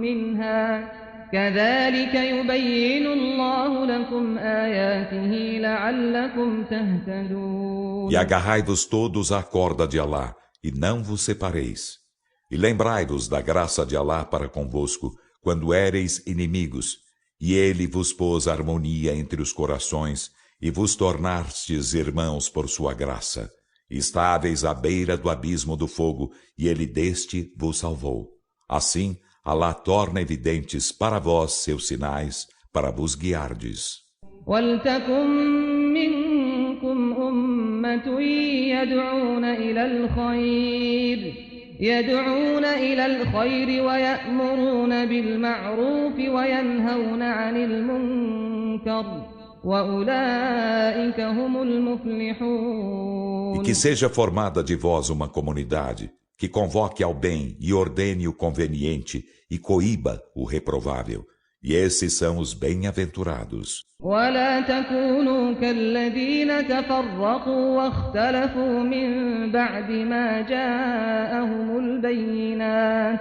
منها كذلك يبين الله لكم آياته لعلكم تهتدون. E agarrai-vos todos à corda de Alá, e não vos separeis. E lembrai-vos da graça de Alá para convosco, quando éreis inimigos, e ele vos pôs harmonia entre os corações, e vos tornastes irmãos por sua graça. Estáveis à beira do abismo do fogo, e ele deste vos salvou. Assim, Alá torna evidentes para vós seus sinais, para vos guiardes. وَلْتَكُن مِّنكُمْ أُمَّةٌ يدعون إلى الخير ويأمرون بالمعروف وينهون عن المنكر وأولئك هم المفلحون. E que seja formada de vós uma comunidade, que convoque ao bem e ordene o conveniente e coíba o reprovável. E esses são os bem-aventurados. ولا تكونوا كالذين تفرقوا واختلفوا من بعد ما جاءهم البينات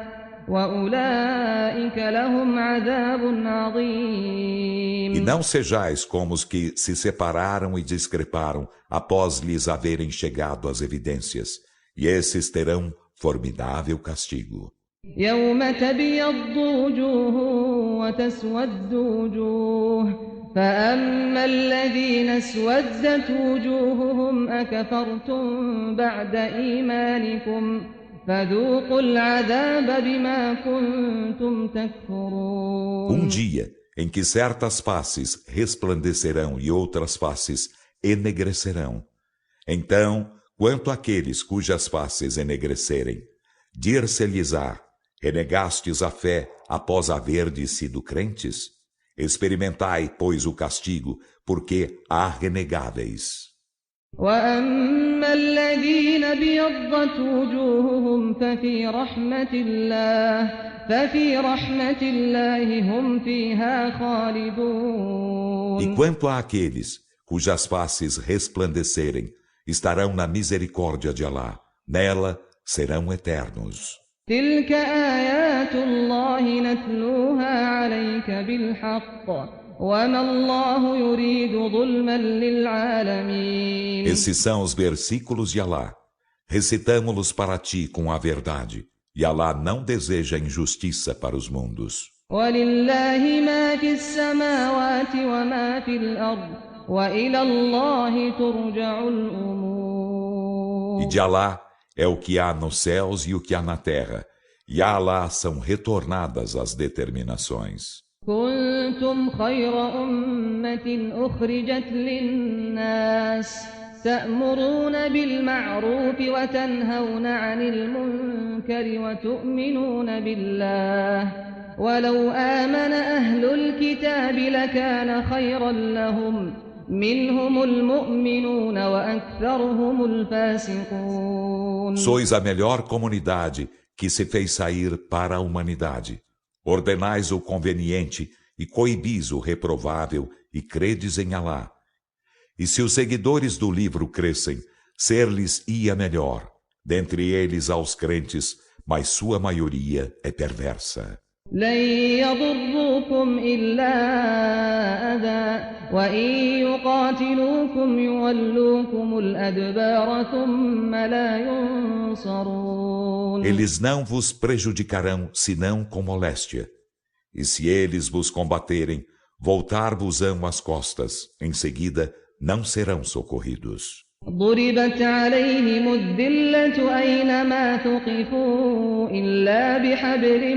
وأولئك لهم عذاب عظيم. E não sejais como os que se separaram e discreparam após lhes haverem chegado as evidências, e esses terão formidável castigo. يوم تبيض وجوه وتسود وجوه فأما الذين اسودت وجوههم أكفرتم بعد إيمانكم فذوقوا العذاب بما كنتم تكفرون. Dia em que certas faces resplandecerão e outras faces enegrecerão. Então, quanto àqueles cujas faces enegrecerem, dir-se-lhes-á: renegastes a fé após haverdes sido crentes? Experimentai, pois, o castigo, porque há renegáveis. وَأَمَّا الَّذِينَ ابْيَضَّتْ وُجُوهُهُمْ فَفِي رَحْمَةِ اللَّهِ هُمْ فِيهَا خَالِدُونَ. E quanto àqueles cujas faces resplandecerem, estarão na misericórdia de Alá. Nela serão eternos. تِلْكَ آيَاتُ اللَّهِ نَتْلُوهَا عَلَيْكَ بِالْحَقِّ وَمَا اللَّهُ يُرِيدُ ظُلْمًا لِلْعَالَمِينَ. Esses são os versículos de Alá. Recitamo-los para ti com a verdade, e Alá não deseja injustiça para os mundos. وَلِلَّهِ مَا فِي السَّمَاوَاتِ وَمَا فِي الْأَرْضِ وَإِلَى اللَّهِ تُرْجَعُ الْأُمُورُ. E de Alá é o que há nos céus e o que há na terra, e a Alá são retornadas as determinações. كنتم خير أمة أخرجت للناس تأمرون بالمعروف وتنهون عن المنكر وتؤمنون بالله ولو آمن أهل الكتاب لكان خيرا لهم منهم المؤمنون وأكثرهم الفاسقون. Sois a melhor comunidade que se fez sair para a humanidade. Ordenais o conveniente e coibis o reprovável e credes em Alá. E se os seguidores do livro crescem, ser-lhes-ia melhor. Dentre eles aos crentes, mas sua maioria é perversa. لن يضروكم إلا أذى وإن يقاتلوكم يولوكم الأدبار ثم لا ينصرون. Eles não vos prejudicarão senão com moléstia. E se eles vos combaterem, voltar-vos-ão as costas, em seguida não serão socorridos. ضربت عليهم الذلة أينما ثقفوا إلا بحبل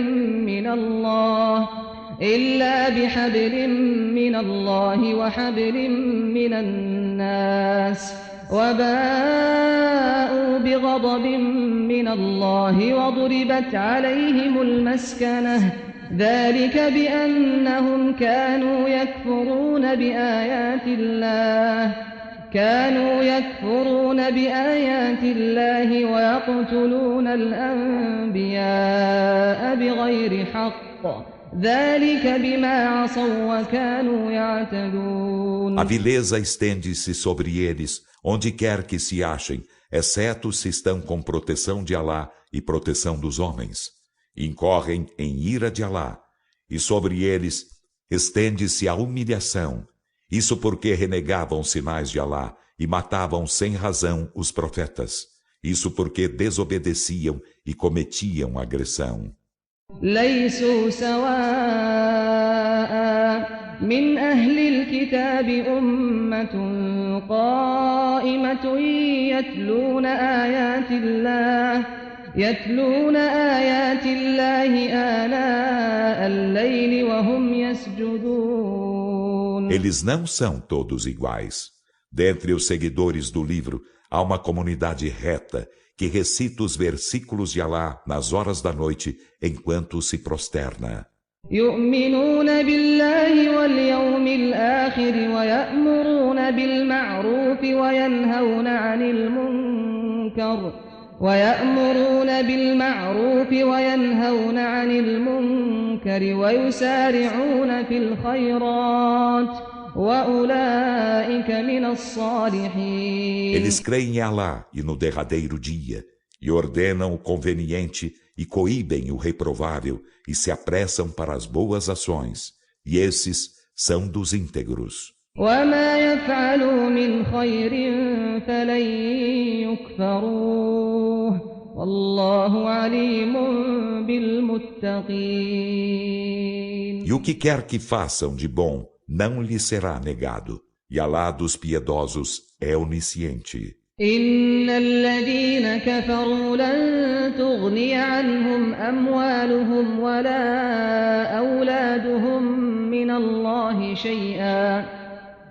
من الله وحبل من الناس وباءوا بغضب من الله وضربت عليهم المسكنة ذلك بأنهم كانوا يكفرون بآيات الله ويقتلون الأنبياء بغير حق ذلك بما عصوا وكانوا يعتدون. A vileza estende-se sobre eles, onde quer que se achem, exceto se estão com proteção de Alá e proteção dos homens. Incorrem em ira de Alá, e sobre eles estende-se a humilhação. Isso porque renegavam sinais de Alá e matavam sem razão os profetas. Isso porque desobedeciam e cometiam agressão. ليسوا سواء من أهل الكتاب أمة قائمة يتلون آيات الله آناء الليل وهم يسجدون. Eles não são todos iguais. Dentre os seguidores do livro, há uma comunidade reta que recita os versículos de Alá nas horas da noite enquanto se prosterna. يؤمنون بالله واليوم الآخر ويأمرون بالمعروف وينهون عن المنكر ويسارعون في الخيرات وأولئك من الصالحين. Eles creem em Alá e no derradeiro dia, e ordenam o conveniente e coíbem o reprovável, e se apressam para as boas ações, e esses são dos íntegros. وما يفعلوا من خير فلن يكفروه والله عليم بالمتقين. E o que quer que façam de bom não lhe será negado, e Alá dos piedosos é onisciente. إن الذين كفروا لن تغني عنهم أموالهم ولا أولادهم من الله شيئا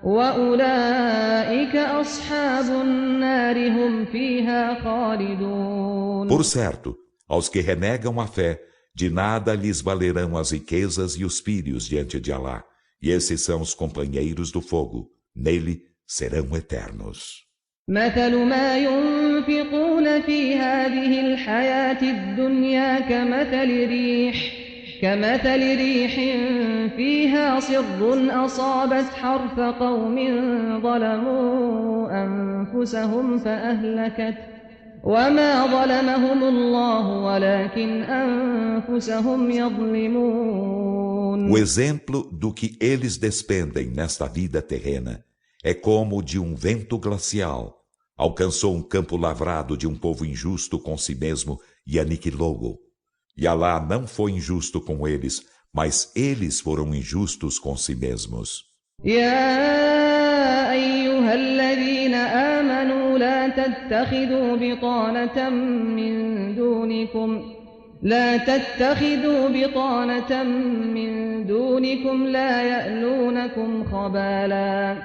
وأولئك أصحاب النار هم فيها خالدون. Por certo, aos que renegam a fé, de nada lhes valerão as riquezas e os filhos diante de Alá, e esses são os companheiros do fogo, nele serão eternos. مثل ما ينفقون في هذه الحياة الدنيا كمثل ريح فيها صر أصابت حرث قوم ظلموا أنفسهم فأهلكت وما ظلمهم الله ولكن أنفسهم يظلمون. O exemplo do que eles despendem nesta vida terrena é como o de um vento glacial. Alcançou um campo lavrado de um povo injusto com si mesmo e aniquilou-o. E Alá não foi injusto com eles, mas eles foram injustos com si mesmos. يا أيها الذين آمنوا لا تتخذوا بطانة من دونكم لا يألونكم خبالا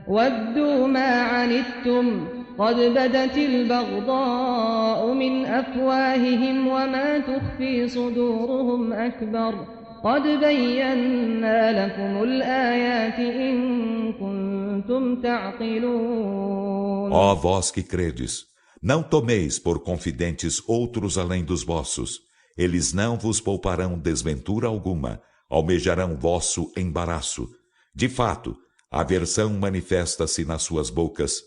ودوا ما عنتم قد بدت البغضاء من أفواههم وما تخفي صدورهم أكبر قد بينا لكم الآيات إن كنتم تعقلون. Ó vós que credes, não tomeis por confidentes outros além dos vossos. Eles não vos pouparão desventura alguma, almejarão vosso embaraço. De fato, a aversão manifesta-se nas suas bocas,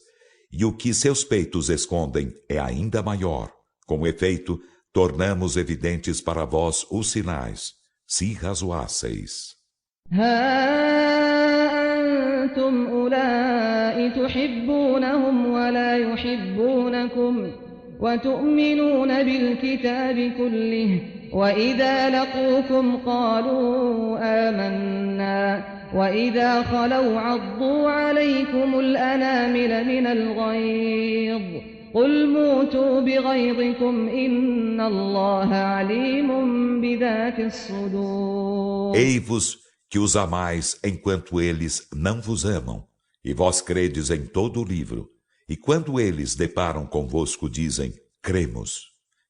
e o que seus peitos escondem é ainda maior. Com efeito, tornamos evidentes para vós os sinais, se razoasseis. أنتم أولئك تحبونهم ولا يحبونكم وتؤمنون بالكتاب كله وإذا لقوكم قالوا آمنا وإذا خلوا عضوا عليكم الأنامل من الغيظ قل موتوا بغيظكم إن الله عليم بذات الصدور. Ei-vos que os amais enquanto eles não vos amam, e vós credes em todo o livro, e quando eles deparam convosco dizem, cremos,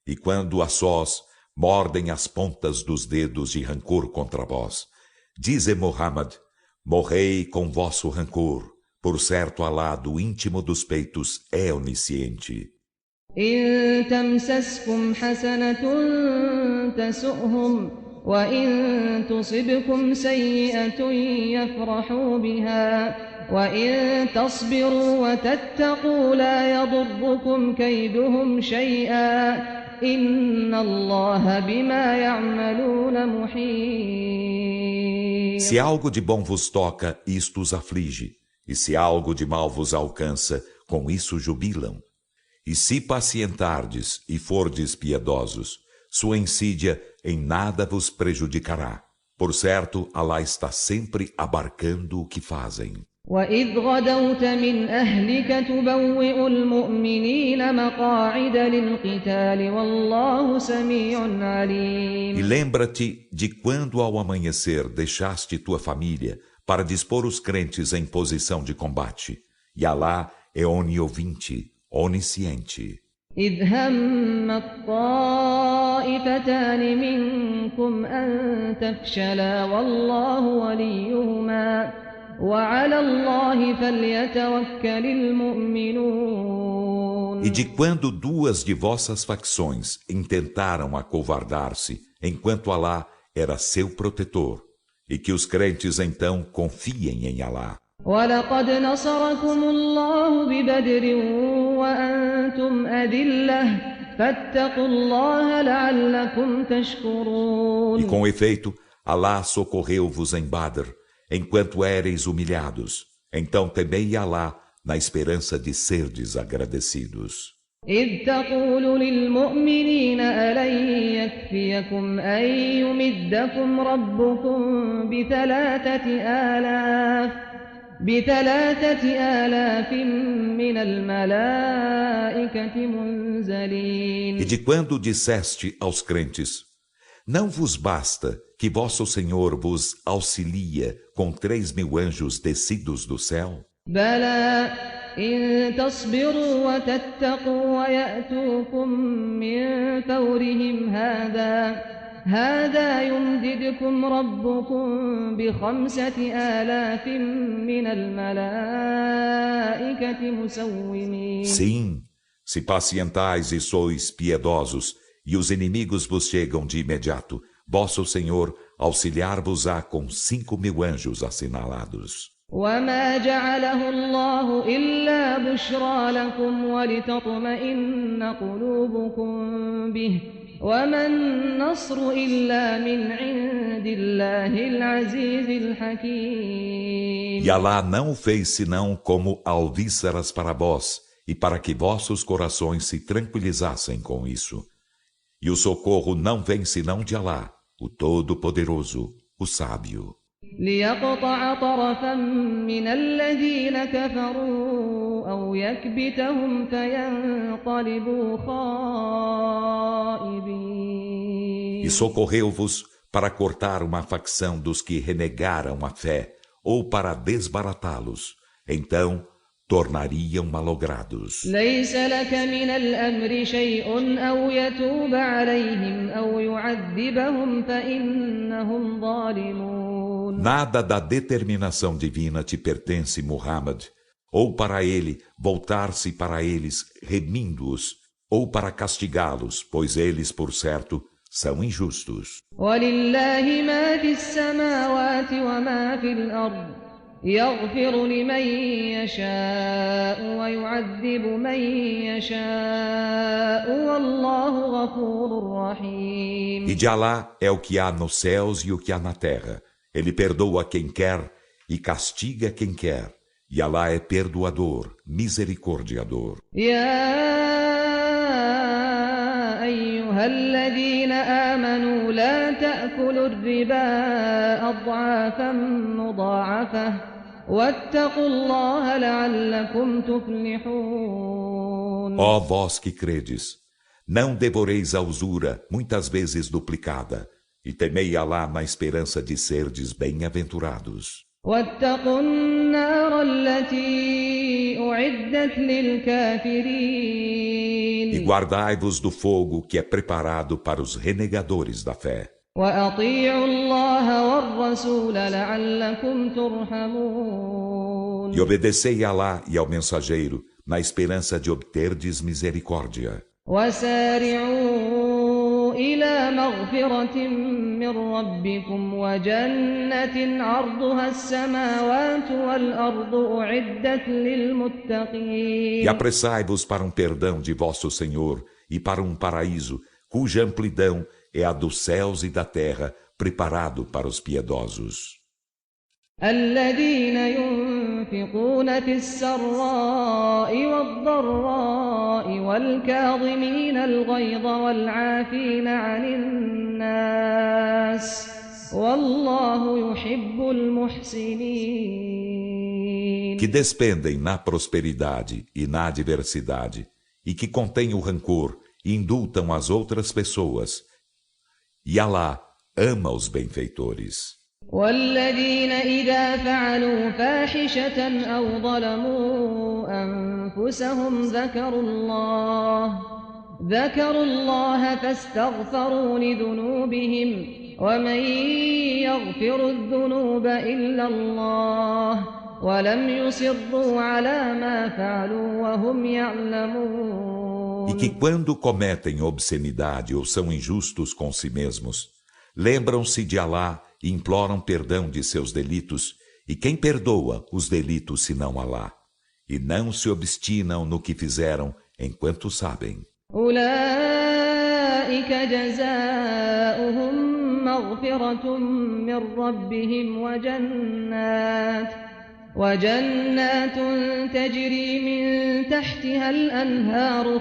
e quando a sós mordem as pontas dos dedos de rancor contra vós. Dize Muhammad, morrei com vosso rancor, por certo Alá do íntimo dos peitos é onisciente. إن تمسسكم حسنة تسؤهم وإن تصبكم سيئة يفرحوا بها وإن تصبروا وتتقوا لا يضركم كيدهم شيئا إن الله بما يعملون محيط. Se algo de bom vos toca, isto os aflige, e se algo de mal vos alcança, com isso jubilam. E se pacientardes e fordes piedosos, sua insídia em nada vos prejudicará. Por certo, Alá está sempre abarcando o que fazem. وَإِذْ غَدَوْتَ مِنْ أَهْلِكَ تُبَوِّئُ الْمُؤْمِنِينَ مَقَاعِدَ لِلْقِتَالِ وَاللَّهُ سَمِيعٌ عَلِيمٌ. E lembra-te de quando ao amanhecer deixaste tua família para dispor os crentes em posição de combate. E Alá é oniovinte, onisciente. إذ همت طائفتان منكم أن تفشلا والله وليهما وعلى الله فليتوكل المؤمنون. E de quando duas de vossas facções intentaram acovardar-se, enquanto Alá era seu protetor, e que os crentes então confiem em Alá. وَلَقَدْ نَصَرَكُمُ اللَّهُ بِبَدْرٍ وَأَنْتُمْ أَذِلَّةٌ فَاتَّقُوا اللَّهَ لَعَلَّكُمْ تَشْكُرُونَ. E com efeito, Alá socorreu-vos em Badr, enquanto éreis humilhados. Então temei Alá na esperança de serdes agradecidos. إذ تقول للمؤمنين ألن يكفيكم أن يمدكم ربكم بثلاثة آلاف من الملائكة منزلين. E de quando disseste aos crentes, não vos basta que vosso Senhor vos auxilia com 3.000 anjos descidos do céu? بلى إن تصبروا وتتقوا ويأتوكم من فورهم هذا يمددكم ربكم ب5,000 من الملائكة مسومين. Sim, se pacientais e sois piedosos, e os inimigos vos chegam de imediato, vosso Senhor auxiliar-vos-á com 5.000 anjos assinalados. وما جعله الله إلا بشرى لكم ولتطمئن قلوبكم به وما النصر إلا من عند الله العزيز الحكيم. E Alá não o fez senão como alvíceras para vós, e para que vossos corações se tranquilizassem com isso. E o socorro não vem senão de Alá, o Todo-Poderoso, o Sábio. ليقطع طرفا من الذين كفروا أو يكبتهم فينقلبوا خائبين. E socorreu-vos para cortar uma facção dos que renegaram a fé, ou para desbaratá-los. Então tornariam malogrados. ليس لك من الأمر شيء أو يتوب عليهم أو يعذبهم فإنهم ظالمون. Nada da determinação divina te pertence, Muhammad, ou para ele voltar-se para eles remindo-os, ou para castigá-los, pois eles, por certo, são injustos. ولله ما في السماوات وما في الأرض يغفر لمن يشاء ويعذب من يشاء والله غفور رحيم. E de Alá é o que há nos céus e o que há na terra. Ele perdoa quem quer e castiga quem quer. E Alá é perdoador, misericordiador. أيها الذين آمنوا لا تأكلوا الربا أضعافا مضاعفة واتقوا الله لعلكم تفلحون. Ó vós que credes, não devoreis a usura muitas vezes duplicada, e temei Alá na esperança de serdes bem-aventurados. واتقوا النار التي أعدت E للكافرين guardai-vos do fogo que é preparado para os renegadores da fé. وأطيعوا الله والرسول لعلكم ترحمون E obedecei a Alá e ao mensageiro, na esperança de obterdes misericórdia. وسارعوا إلى مغفرة من ربكم وجنة عرضها السماوات والأرض أعدت E للمتقين apressai-vos para um perdão de vosso Senhor e para um paraíso, cuja amplidão é a dos céus e da terra, preparado para os piedosos. الذين ينفقون في السراء والضراء والكاظمين الغيظ والعافين عن الناس والله يحب المحسنين Que despendem na prosperidade e na adversidade, e que contêm o rancor e indultam as outras pessoas. E Alá ama os benfeitores. والذين إذا فعلوا فاحشة أو ظلموا أنفسهم ذكروا الله فاستغفروا لذنوبهم ومن يغفر الذنوب إلا الله ولم يصروا على ما فعلوا وهم يعلمون E que quando cometem obscenidade ou são injustos com si mesmos, lembram-se de Alá e imploram perdão de seus delitos, e quem perdoa os delitos senão Alá? E não se obstinam no que fizeram enquanto sabem. أولئك جزاؤهم مغفرة من ربهم وجنات تجري من تحتها الأنهار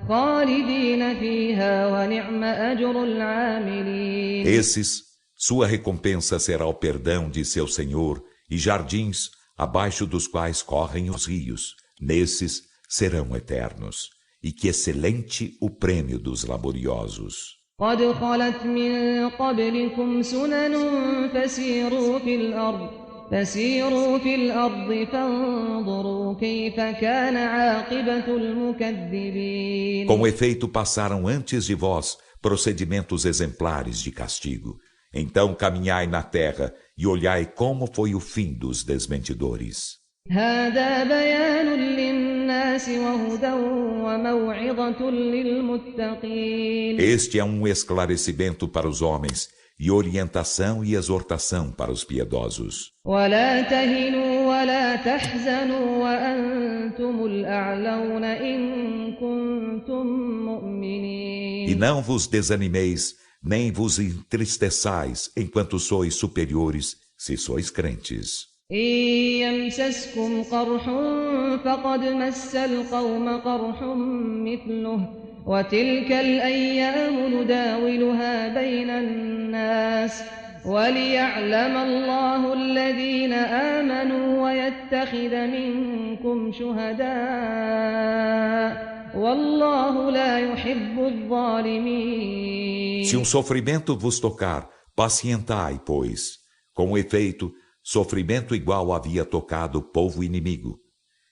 خالدين فيها ونعم أجر العاملين Esses, sua recompensa será o perdão de seu Senhor e jardins abaixo dos quais correm os rios. Nesses serão eternos. E que excelente o prêmio dos laboriosos. قد خلت من قبلكم سنن فسيروا في الأرض فانظروا كيف كان عاقبة المكذبين Com efeito, passaram antes de vós procedimentos exemplares de castigo. Então caminhai na terra e olhai como foi o fim dos desmentidores. هذا بيان للناس وهدى وموعظة للمتقين Este é um esclarecimento para os homens e orientação e exortação para os piedosos. ولا تهنوا ولا تحزنوا وأنتم الأعلون إن كنتم مؤمنين E não vos desanimeis, nem vos entristeçais, enquanto sois superiores, se sois crentes. إن يمسسكم قرح فقد مس القوم قرح مثله وتلك الأيام نداولها بين الناس وليعلم الله الذين آمنوا ويتخذ منكم شهداء والله لا يحب الظالمين Se um sofrimento vos tocar, pacientai, pois. Com efeito, sofrimento igual havia tocado o povo inimigo.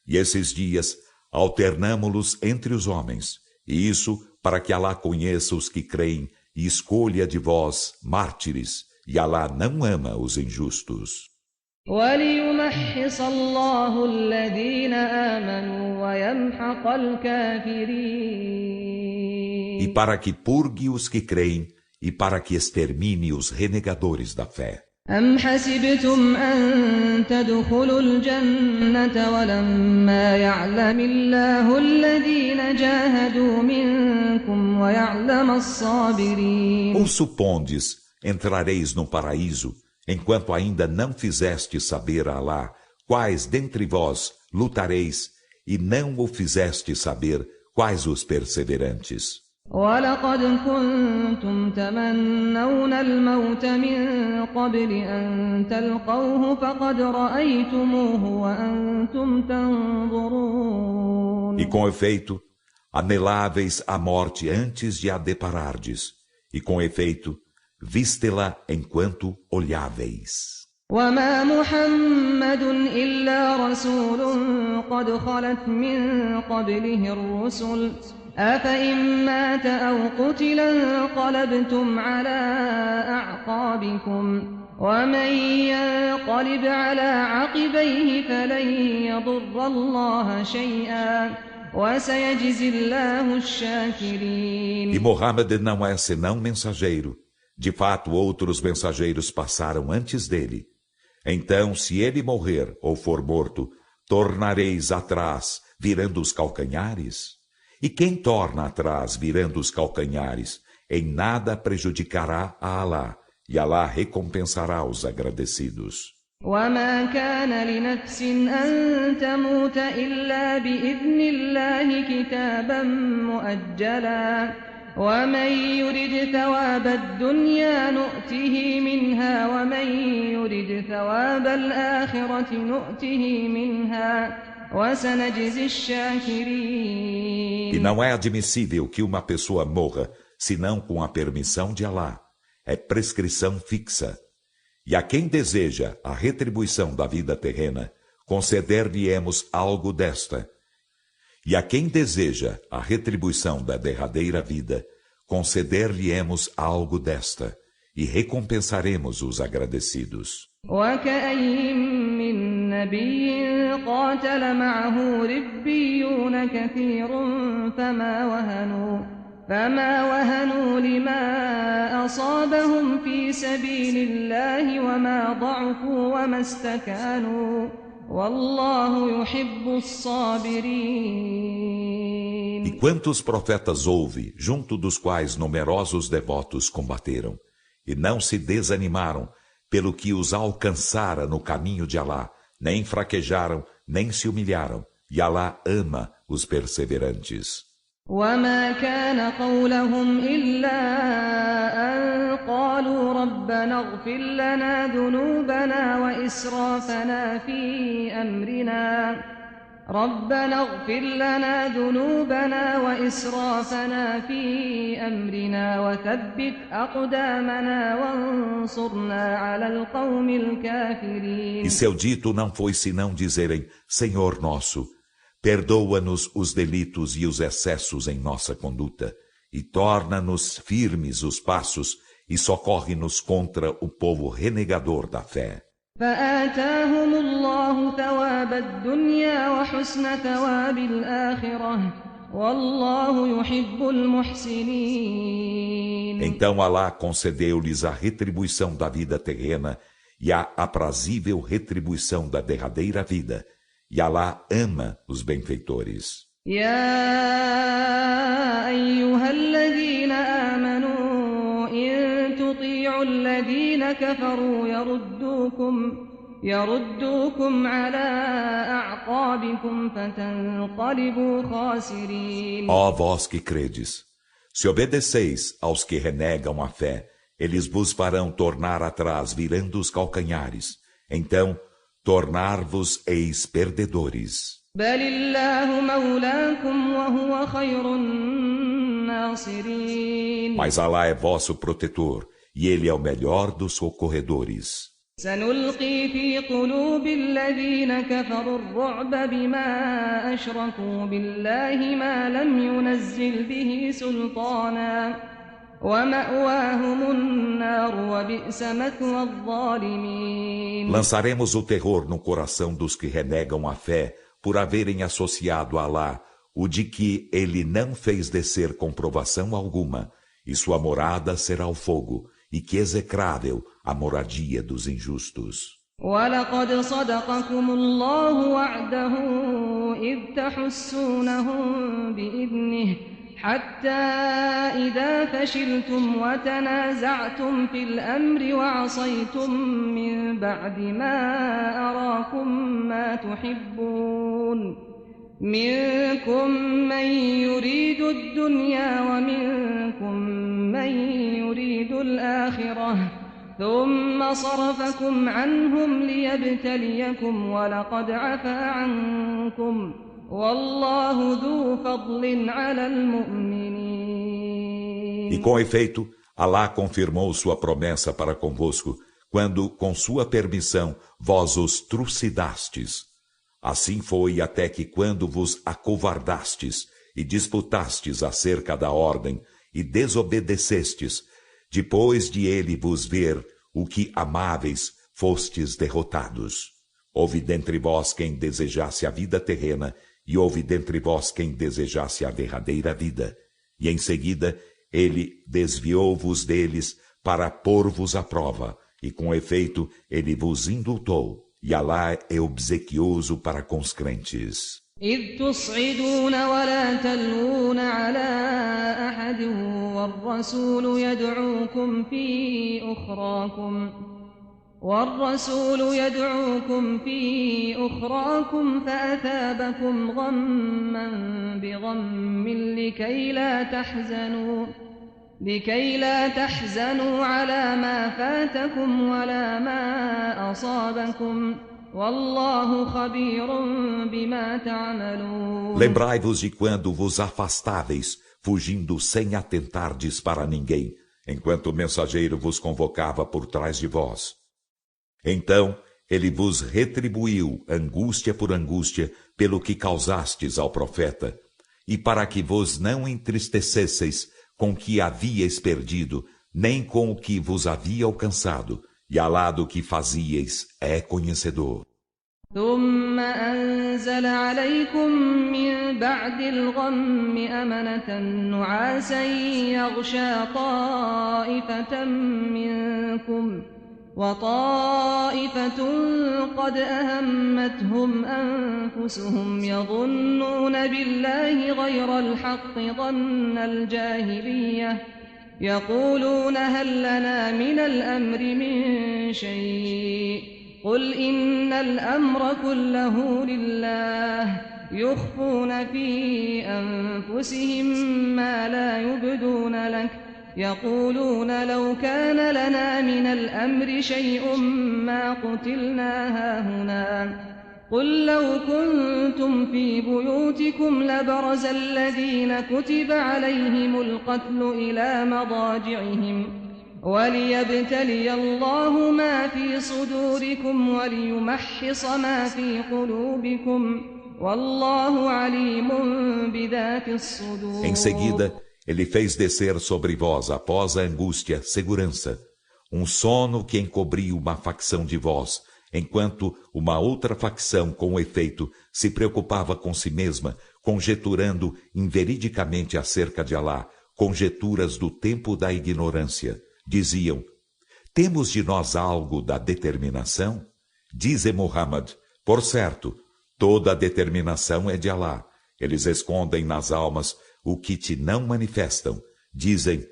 E esses dias alternamo-los entre os homens, e isso para que Alá conheça os que creem e escolha de vós mártires, e Alá não ama os injustos. وليمحص الله الذين آمنوا ويمحق الكافرين E para que purgue os que creem, e para que extermine os renegadores da fé. أم حسبتم أن تدخلوا الجنة ولما يعلم الله الذين جاهدوا منكم ويعلم الصابرين Ou supondes, entrareis no paraíso, enquanto ainda não fizestes saber a Alá quais dentre vós lutareis, e não o fizestes saber quais os perseverantes. ولقد كنتم تمنون الموت من قبل أن تلقوه فقد رأيتموه وأنتم تنظرون E com efeito, aneláveis a morte antes de a deparardes, e com efeito, viste-la enquanto olháveis. وما محمد إلا رسول قد خلت من قبله الرسل أفإن مات أو قتل انقلبتم على أعقابكم ومن ينقلب على عقبيه فلن يضر الله شيئا وسيجزي الله الشاكرين. E Muhammad não é senão mensageiro. De fato, outros mensageiros passaram antes dele. Então, se ele morrer ou for morto, tornareis atrás, virando os calcanhares? E quem torna atrás, virando os calcanhares, em nada prejudicará a Alá, e Alá recompensará os agradecidos. وما كان لنفس أن تموت إلا بإذن الله كتابا مؤجلا ومن يرد ثواب الدنيا نؤته منها ومن يرد ثواب الآخرة نؤته منها وسنجزي الشاكرين. E não é admissível que uma pessoa morra, senão com a permissão de Alá. É prescrição fixa. E a quem deseja a retribuição da vida terrena, conceder-lhe-emos algo desta. E a quem deseja a retribuição da derradeira vida, conceder-lhe-emos algo desta, e recompensaremos os agradecidos. وكأين من نبي قاتل معه ربيون كثير فما وهنوا لما أصابهم في سبيل الله وما ضعفوا وما استكانوا والله يحب الصابرين. E quantos profetas houve, junto dos quais numerosos devotos combateram, e não se desanimaram pelo que os alcançara no caminho de Alá, nem fraquejaram, nem se humilharam, e Alá ama os perseverantes. وما كان قولهم إلا أن قالوا ربنا اغفر لنا ذنوبنا وإسرافنا في أمرنا وثبت أقدامنا وانصرنا على القوم الكافرين. E seu dito não foi senão dizerem: Senhor nosso, perdoa-nos os delitos e os excessos em nossa conduta, e torna-nos firmes os passos, e socorre-nos contra o povo renegador da fé. فآتاهم الله ثواب الدنيا وحسن ثواب الآخرة والله يحب المحسنين. Então Alá concedeu-lhes a retribuição da vida terrena e a aprazível retribuição da derradeira vida. E Alá ama os benfeitores. يا أيها الذين آمنوا إن تطيعوا الذين كفروا يردوكم على أعقابكم فتنقلبوا خاسرين. Ó vós que credes, se obedeceis aos que renegam a fé, eles vos farão tornar atrás, virando os calcanhares. Então, tornar-vos-eis perdedores. بل الله مولاكم وهو خير الناصرين. Mas Alá é vosso protetor, e Ele é o melhor dos socorredores. سنلقي في قلوب الذين كفروا الرعب بما أشركوا بالله ما لم ينزل به سلطانا ومأواهم النار وبئس مثوى الظالمين. Lançaremos o terror no coração dos que renegam a fé por haverem associado a Alá o de que ele não fez descer comprovação alguma, e sua morada será o fogo, e que execrável a moradia dos injustos. وَلَقَدْ صَدَقَكُمُ اللَّهُ وَعْدَهُ إِذْ تَحُسُّونَهُم بِإِذْنِهِ حَتَّى إِذَا فَشِلْتُمْ وَتَنَازَعْتُمْ فِي الْأَمْرِ وَعَصَيْتُم مِّن بَعْدِ مَا أَرَاكُم مَّا تُحِبُّونَ منكم من يريد الدنيا ومنكم من يريد الآخرة ثم صرفكم عنهم ليبتليكم ولقد عفا عنكم والله ذو فضل على المؤمنين. E com efeito, Alá confirmou sua promessa para convosco, quando, com sua permissão, vós os trucidastes. Assim foi até que, quando vos acovardastes e disputastes acerca da ordem e desobedecestes, depois de ele vos ver o que amáveis, fostes derrotados. Houve dentre vós quem desejasse a vida terrena, e houve dentre vós quem desejasse a derradeira vida. E em seguida, ele desviou-vos deles para pôr-vos à prova, e com efeito ele vos indultou, e Alá é obsequioso para com os crentes. إذ تصعدون ولا تلوون على أحد والرسول يدعوكم في أخراكم فأثابكم غما بغم لكي لا تحزنوا على ما فاتكم ولا ما أصابكم والله خبير بما تعملون. Lembrai-vos de quando vos afastáveis, fugindo sem atentardes para ninguém, enquanto o mensageiro vos convocava por trás de vós. Então ele vos retribuiu angústia por angústia pelo que causastes ao profeta, e para que vos não entristecesseis com o que havíeis perdido, nem com o que vos havia alcançado, e Alá do que fazíeis é conhecedor. ثم أنزل عليكم من بعد الغم أمنة نعاسا يغشى طائفة منكم وطائفة قد أهمتهم أنفسهم يظنون بالله غير الحق ظن الجاهلية يقولون هل لنا من الأمر من شيء قل إن الأمر كله لله يخفون في أنفسهم ما لا يبدون لك يقولون لو كان لنا من الأمر شيء ما قتلنا هاهنا قل لو كنتم في بيوتكم لبرز الذين كتب عليهم القتل إلى مضاجعهم وليبتلي الله ما في صدوركم وليمحص ما في قلوبكم والله عليم بذات الصدور. Em seguida, ele fez descer sobre vós, após a angústia, segurança, um sono que encobriu uma facção de vós, enquanto uma outra facção, com efeito, se preocupava com si mesma, conjeturando inveridicamente acerca de Alá, conjeturas do tempo da ignorância. Diziam, temos de nós algo da determinação? Dize Muhammad, por certo, toda a determinação é de Alá. Eles escondem nas almas o que te não manifestam. Dizem,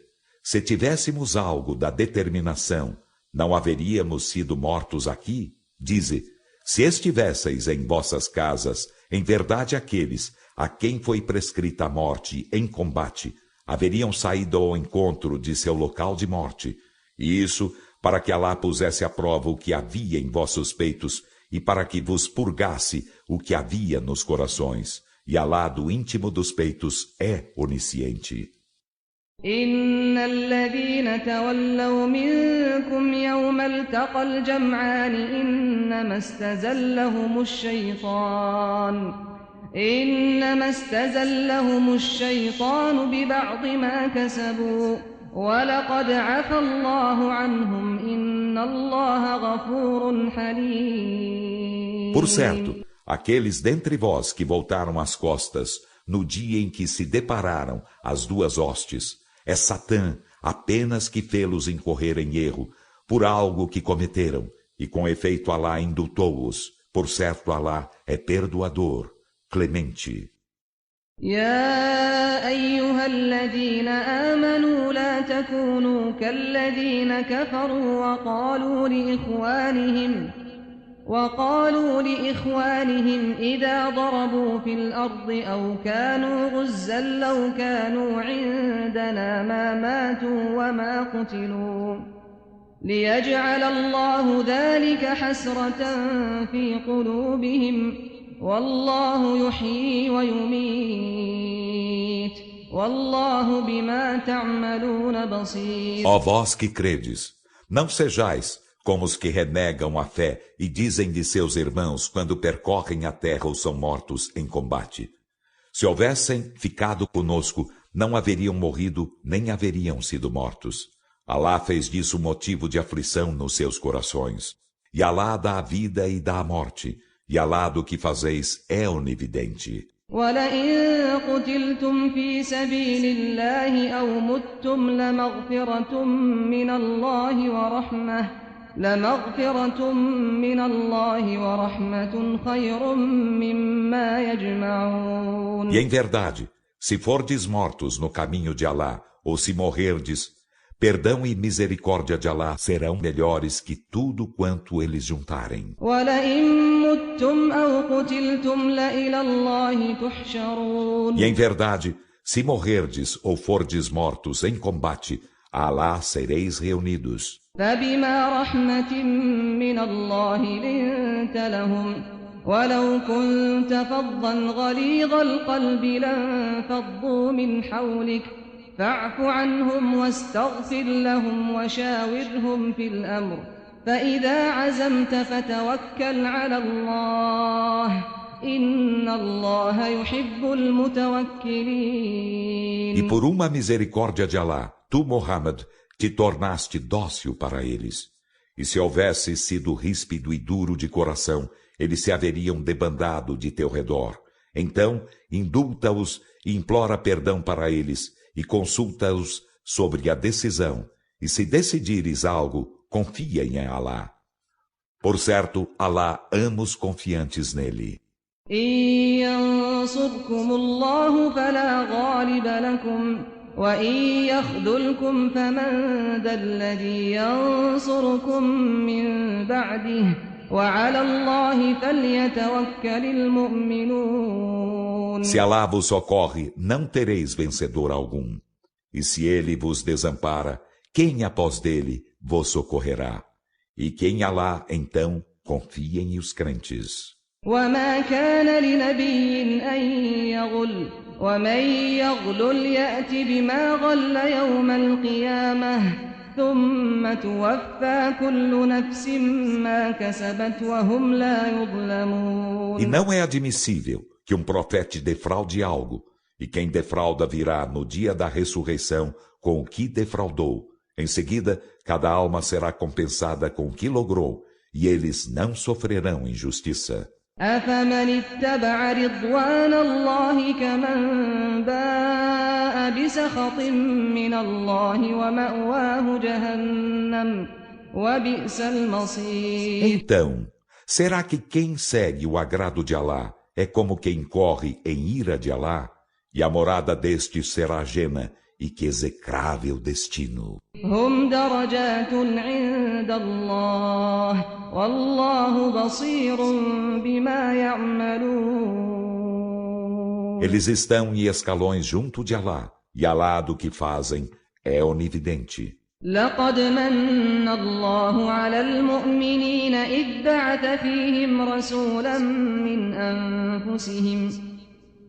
se tivéssemos algo da determinação, não haveríamos sido mortos aqui? Dize, se estivesseis em vossas casas, em verdade aqueles a quem foi prescrita a morte em combate, haveriam saído ao encontro de seu local de morte, e isso para que Alá pusesse à prova o que havia em vossos peitos e para que vos purgasse o que havia nos corações. E Alá do íntimo dos peitos é onisciente. إن الذين تولوا منكم يوم التقى الجمعان إنما استزلهم الشيطان ببعض ما كسبوا ولقد عفى الله عنهم إن الله غفور حليم. Por certo, aqueles dentre vós que voltaram as costas no dia em que se depararam as duas hostes, é Satã apenas que fê-los incorrer em erro por algo que cometeram, e com efeito Alá indultou-os. Por certo, Alá é perdoador, clemente. يا أيها الذين آمنوا لا تكونوا كالذين كفروا وقالوا لإخوانهم إذا ضربوا في الأرض أو كانوا غزا لو كانوا عندنا ما ماتوا وما قتلوا ليجعل الله ذلك حسرة في قلوبهم والله يحيي ويميت والله بما تعملون بصير. Ó vós que credes, não sejais como os que renegam a fé e dizem de seus irmãos quando percorrem a terra ou são mortos em combate. Se houvessem ficado conosco, não haveriam morrido, nem haveriam sido mortos. Alá fez disso motivo de aflição nos seus corações. E Alá dá a vida e dá a morte. E Alá do que fazeis é onividente. وَلَئِن قُتِلْتُمْ فِي سَبِيلِ اللَّهِ أَوْ مُتُّمْ لَمَغْفِرَةٌ مِّنَ اللَّهِ وَرَحْمَةٌ خَيْرٌ مِّمَّا يَجْمَعُونَ. E em verdade, se fordes mortos no caminho de Alá, ou se morrerdes, perdão e misericórdia de Alá serão melhores que tudo quanto eles juntarem. E em verdade, se morrerdes ou fordes mortos em combate, a Alá sereis reunidos. فَبِمَا رَحْمَةٍ مِّنَ اللَّهِ لِنتَ لَهُمْ وَلَوْ كُنتَ فَظًّا غَلِيظَ الْقَلْبِ لَانفَضُّوا مِنْ حَوْلِكَ فَاعْفُ عَنْهُمْ وَاسْتَغْفِرْ لَهُمْ وَشَاوِرْهُمْ فِي الْأَمْرِ فَإِذَا عَزَمْتَ فَتَوَكَّلْ عَلَى اللَّهِ إِنَّ اللَّهَ يُحِبُّ الْمُتَوَكِّلِينَ. E por uma misericórdia de Alá, tu, Muhammad, te tornaste dócil para eles. E se houvesse sido ríspido e duro de coração, eles se haveriam debandado de teu redor. Então, indulta-os e implora perdão para eles, e consulta-os sobre a decisão. E se decidires algo, confia em Alá. Por certo, Alá ama os confiantes nele. إِن يَنصُرْكُمُ اللَّهُ فَلَا غَالِبَ لَكُمْ وَإِن يَخْذُلْكُمْ فَمَن ذَا الَّذِي يَنصُرُكُم مِّن بَعْدِهِ وَعَلَى اللَّهِ فَلْيَتَوَكَّلِ الْمُؤْمِنُونَ. Se Alá vos socorre, não tereis vencedor algum. E se ele vos desampara, quem após dele vos socorrerá? E quem Alá, então, confiem os crentes. وَمَا كَانَ لِنَبِيٍّ أَن يَغُلَّ وَمَن يَغْلُلْ يَأْتِ بِمَا غَلَّ يَوْمَ الْقِيَامَةِ ثُمَّ تُوَفَّى كُلُّ نَفْسٍ مَّا كَسَبَتْ وَهُمْ لَا يُظْلَمُونَ. E não é admissível que um profeta defraude algo, e quem defrauda virá no dia da ressurreição com o que defraudou. Em seguida, cada alma será compensada com o que logrou, e eles não sofrerão injustiça. أَفَمَنِ اتَّبَعَ رِضْوَانَ اللَّهِ كَمَن بَاءَ بِسَخَطٍ مِّنَ اللَّهِ وَمَأْوَاهُ جَهَنَّمُ وَبِئْسَ الْمَصِيرُ. Então, será que quem segue o agrado de Alá é como quem corre em ira de Alá? E a morada destes será Jena, e que execrável destino. هُمْ دَرَجَاتٌ عِندَ اللَّهِ وَاللَّهُ بَصِيرٌ بِمَا يَعْمَلُونَ. Eles estão em escalões junto de Alá, e Alá do que fazem é onividente. لَقَدْ مَنَّ اللَّهُ عَلَى الْمُؤْمِنِينَ إِذْ بَعَثَ فِيهِمْ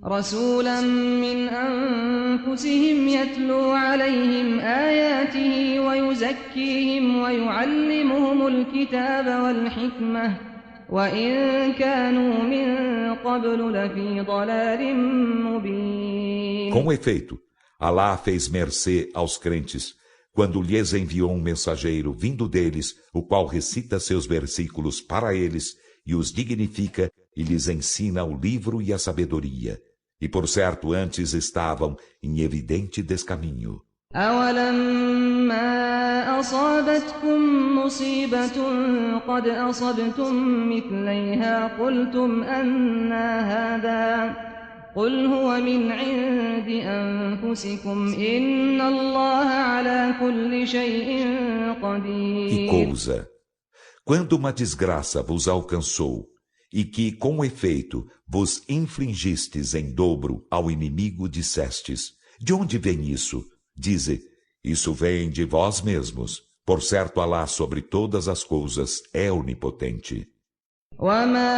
رسولا من أنفسهم يتلو عليهم آياته ويزكيهم ويعلمهم الكتاب والحكمة وإن كانوا من قبل لفي ضلال مبين. Com efeito, Alá fez mercê aos crentes quando lhes enviou um mensageiro vindo deles, o qual recita seus versículos para eles e os dignifica e lhes ensina o livro e a sabedoria. E por certo antes estavam em evidente descaminho. أَوَلَمَّا أَصَابَتْكُم مُّصِيبَةٌ قَدْ أَصَبْتُم مِّثْلَيْهَا قُلْتُمْ أَنَّىٰ هَٰذَا قُلْ هُوَ مِنْ عِندِ أَنفُسِكُمْ إِنَّ اللَّهَ عَلَىٰ كُلِّ شَيْءٍ قَدِيرٌ. Que coisa! Quando uma desgraça vos alcançou, e que, com efeito, vos infligistes em dobro ao inimigo, dissestes: de onde vem isso? Dize: isso vem de vós mesmos. Por certo, Alá sobre todas as coisas é onipotente. وَمَا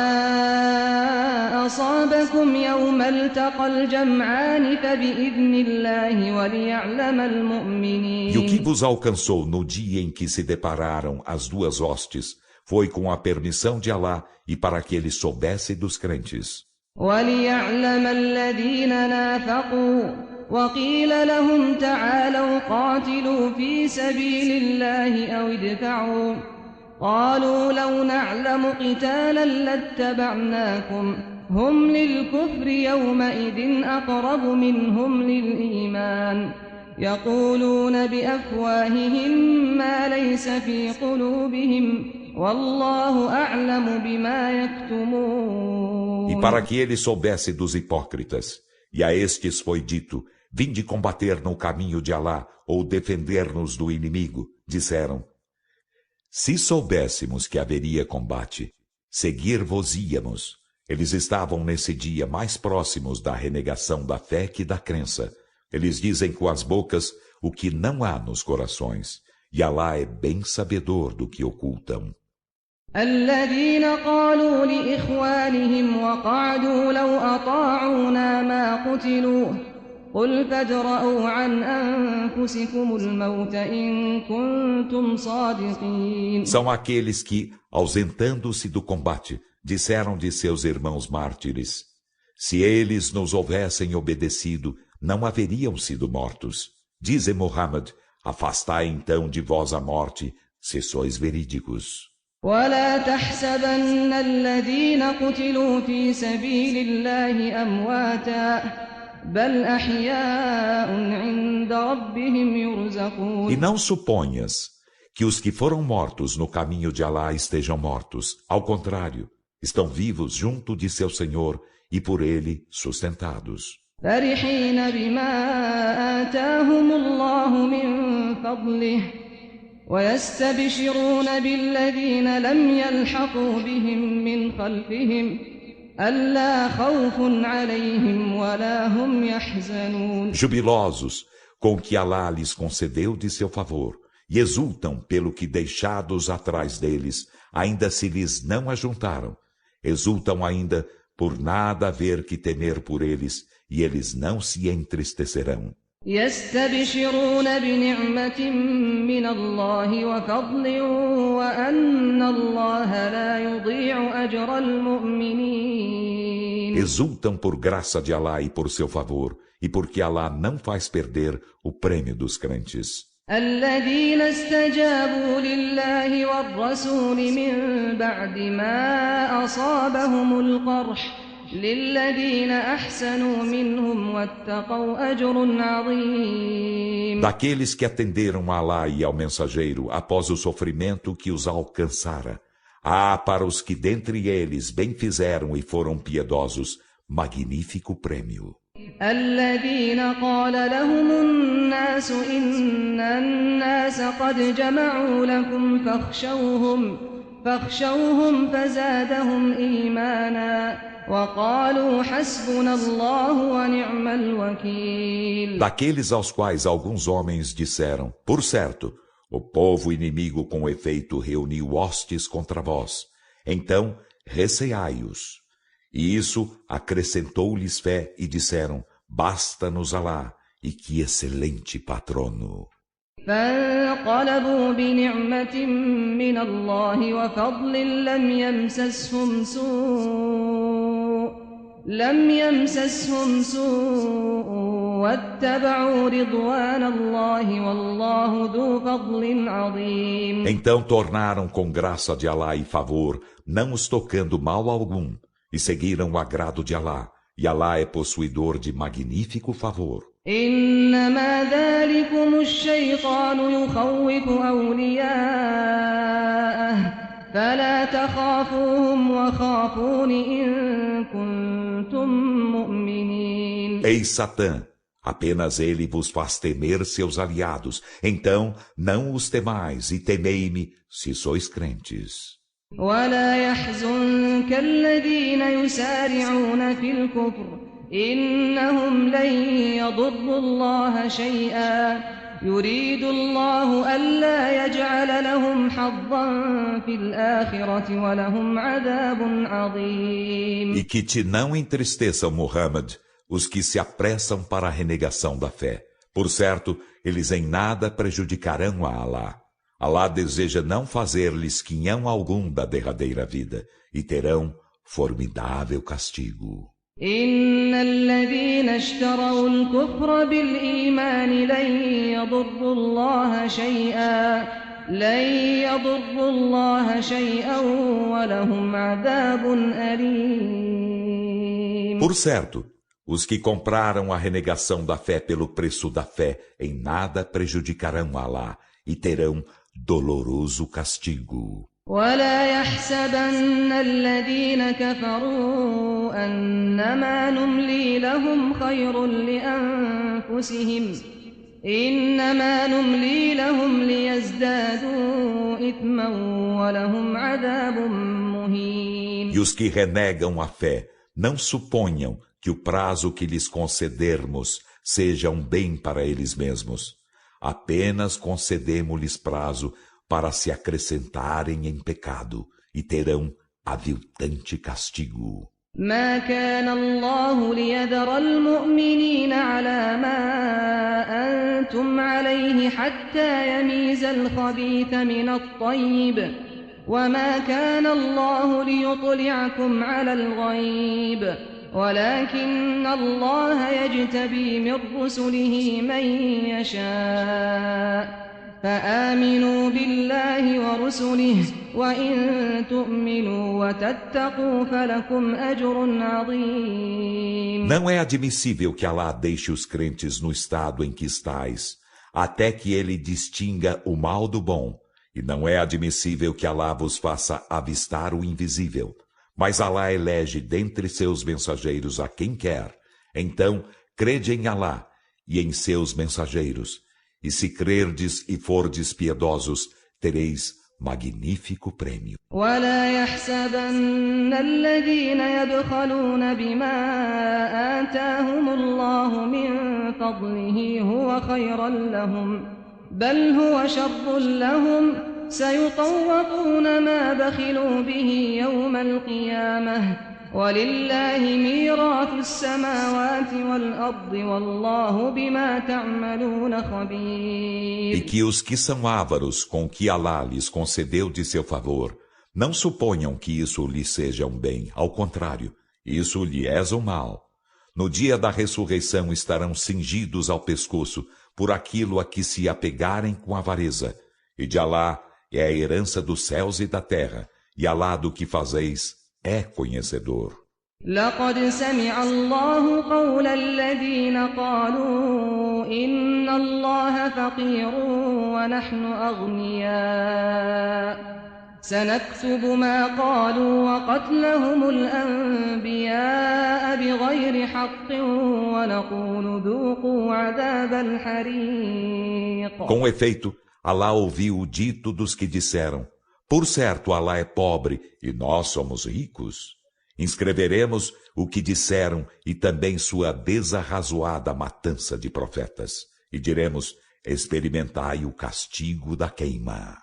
ما أصابكم يوم التقى الجمعان فبإذن الله وليعلم E o que المؤمنين. vos alcançou no dia em que se depararam as duas hostes foi com a permissão de Alá e para que ele soubesse dos crentes. وليعلم الذين نافقوا وقيل لهم تعالوا قاتلوا في سبيل الله أو ادفعوا قالوا لو نعلم قتالا لاتبعناكم هم للكفر يومئذ أقرب منهم للإيمان يقولون بأفواههم ما ليس في قلوبهم والله أعلم بما E يكتمون. para que ele soubesse dos hipócritas, e a estes foi dito, vinde combater no caminho de Alá, ou defender-nos do inimigo, disseram, se soubéssemos que haveria combate, seguir-vos-íamos. Eles estavam nesse dia mais próximos da renegação da fé que da crença. Eles dizem com as bocas o que não há nos corações, e Alá é bem sabedor do que ocultam. الذين قالوا لإخوانهم وقعدوا لو أطاعونا ما قتلوا قل فادرءوا عن أنفسكم الموت إن كنتم صادقين. São aqueles que, ausentando-se do combate, disseram de seus irmãos mártires, se eles nos houvessem obedecido, não haveriam sido mortos. Dize Muhammad, afastai então de vós a morte, se sois verídicos. ولا تحسبن الذين قتلوا في سبيل الله أمواتا بل أحياء عند ربهم يرزقون. E não suponhas que os que foram mortos no caminho de Alá estejam mortos. Ao contrário, estão vivos junto de seu Senhor e por ele sustentados. فرحين بما آتاهم الله من فضله ويستبشرون بالذين لم يلحقوا بهم من خلفهم ألا خوف عليهم ولا هم يحزنون. Jubilosos com o que Alá lhes concedeu de seu favor, e exultam pelo que deixados atrás deles, ainda se lhes não ajuntaram. Exultam ainda por nada haver que temer por eles, e eles não se entristecerão. يستبشرون بنعمة من الله وفضل وأن الله لا يضيع أجر المؤمنين. Exultam por graça de Alá e por seu favor, e porque Alá não faz perder o prêmio dos crentes. الذين استجابوا لله والرسول من بعد ما أصابهم القرح للذين أحسنوا منهم واتقوا أجر عظيم. Daqueles que atenderam a Alá e ao mensageiro após o sofrimento que os alcançara, há para os que dentre eles bem fizeram e foram piedosos, magnífico prêmio. الذين قال لهم الناس إن الناس قد جمعوا لكم فاخشوهم فزادهم إيمانا وقالوا حسبنا الله ونعم الوكيل. Daqueles aos quais alguns homens disseram, por certo, o povo inimigo com efeito reuniu hostes contra vós, então receai-os. E isso acrescentou-lhes fé e disseram, basta-nos Alá, e que excelente patrono. فانقلبوا بنعمة من الله وفضل لم يمسسهم سوء واتبعوا رضوان الله والله ذو فضل عظيم. Então tornaram com graça de Alá e favor, não os tocando mal algum, e seguiram o agrado de Alá, e Alá é possuidor de magnífico favor. إنما ذلكم الشيطان يخوف أولياءه فلا تخافوهم وخافون إن كنتم مؤمنين. Ei Satã, apenas ele vos faz temer seus aliados, então não os temais e temei-me se sois crentes. ولا يحزنك الذين يسارعون في الكفر إنهم لن يضروا الله شيئا يريد الله ألا يجعل لهم حظا في الآخرة ولهم عذاب عظيم. E que te não entristeçam, Muhammad, os que se apressam para a renegação da fé. Por certo, eles em nada prejudicarão a Alá. Alá deseja não fazer-lhes quinhão algum da derradeira vida, e terão formidável castigo. إن الذين اشتروا الكفر بالإيمان لن يضروا الله شيئا ولهم عذاب أليم. Por certo, os que compraram a renegação da fé pelo preço da fé em nada prejudicarão Alá e terão doloroso castigo. ولا يحسبن الذين كفروا أنما نملي لهم خير لأنفسهم إنما نملي لهم ليزدادوا إثما ولهم عذاب مهين. E os que renegam a fé não suponham que o prazo que lhes concedermos seja um bem para eles mesmos. Apenas concedemos-lhes prazo para se acrescentarem em pecado e terão aviltante castigo. ما كان الله ليذر المؤمنين على ما أنتم عليه حتى يميز الخبيث من الطيب وما كان الله ليطلعكم على الغيب ولكن الله يجتبي من رسله من يشاء فآمنوا بالله ورسله وإن تؤمنوا وتتقوا فلكم أجر عظيم. Não é admissível que Alá deixe os crentes no estado em que estais, até que ele distinga o mal do bom, e não é admissível que Alá vos faça avistar o invisível. Mas Alá elege dentre seus mensageiros a quem quer. Então, crede em Alá e em seus mensageiros. E se crerdes e fordes piedosos, tereis magnífico prêmio. ولا يحسبن الذين يبخلون بما آتاهم الله من فضله هو خيرا لهم بل هو شر لهم سيطوقون ما بخلوا به يوم القيامة ولله ميراث السماوات والأرض والله بما تعملون خبير. E que os que são ávaros com o que Alá lhes concedeu de seu favor, não suponham que isso lhes seja um bem, ao contrário, isso lhe é um mal. No dia da ressurreição estarão cingidos ao pescoço por aquilo a que se apegarem com avareza, e de Alá é a herança dos céus e da terra, e Alá do que fazeis é conhecedor. لقد سمع الله قول الذين قالوا إن الله فقير ونحن أغنياء سنكتب ما قالوا وقتلهم الأنبياء بغير حق ونقول ذوقوا عذاب الحريق. Com efeito, Alá ouviu o dito dos que disseram: por certo, Alá é pobre e nós somos ricos. Inscreveremos o que disseram e também sua desarrazoada matança de profetas. E diremos: experimentai o castigo da queima.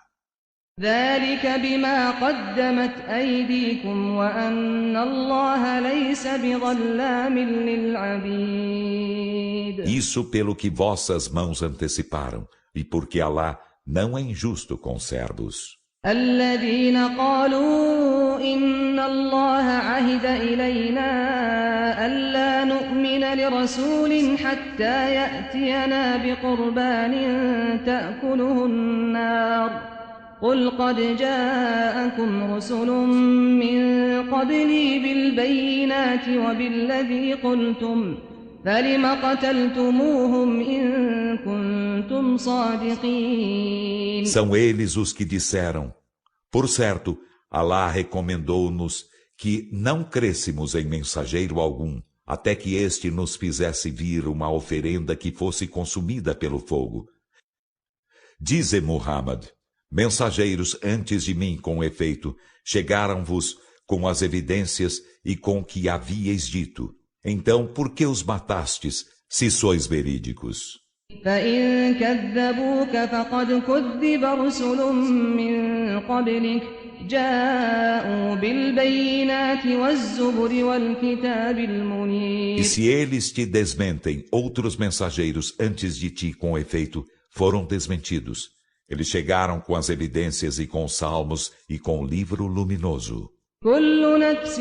ذلك بما قدمت أيديكم وأن الله ليس بظلام للعبيد. Isso pelo que vossas mãos anteciparam, e porque Alá não é injusto com os servos. الذين قالوا إن الله عهد إلينا ألا نؤمن لرسول حتى يأتينا بقربان تأكله النار قل قد جاءكم رسل من قبلي بالبينات وبالذي قلتم فلم قتلتموهم إن كنتم صادقين. São eles os que disseram: por certo, Alá recomendou-nos que não crêssemos em mensageiro algum, até que este nos fizesse vir uma oferenda que fosse consumida pelo fogo. Dize, Muhammad: mensageiros antes de mim, com efeito, chegaram-vos com as evidências e com o que havíeis dito. Então, por que os matastes, se sois verídicos? فإن كذبوك فقد كذب رسل من قبلك جاءوا بالبينات والزبر والكتاب المنير. E se eles te desmentem, outros mensageiros antes de ti, com efeito, foram desmentidos. Eles chegaram com as evidências e com os salmos e com o livro luminoso. كل نفس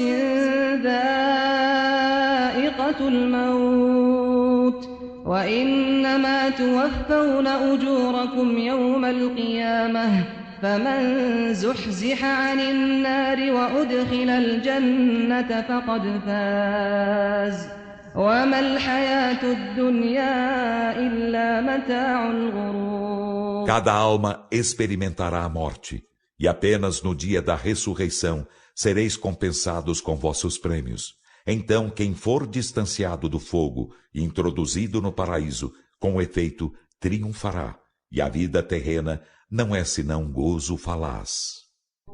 ذائقة الموت وإنما توفون أجوركم يوم القيامة فمن زحزح عن النار وأدخل الجنة فقد فاز وما الحياة الدنيا إلا متاع الغرور. Cada alma experimentará a morte, e apenas no dia da ressurreição sereis compensados com vossos prêmios. Então, quem for distanciado do fogo e introduzido no paraíso, com efeito, triunfará. E a vida terrena não é senão gozo falaz.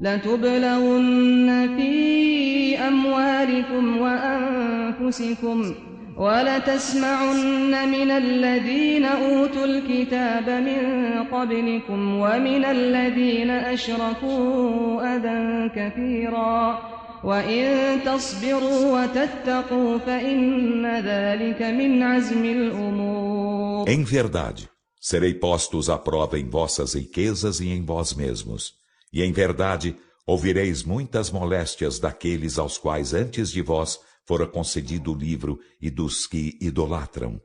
لتبلغن في أموالكم وأنفسكم ولتسمعن من الذين أوتوا الكتاب من قبلكم ومن الذين أشركوا أذى كثيرا وإن تصبروا وتتقوا فإن ذلك من عزم الأمور. Em verdade, serei postos à prova em vossas riquezas e em vós mesmos. E em verdade, ouvireis muitas moléstias daqueles aos quais antes de vós fora concedido o livro e dos que idolatram.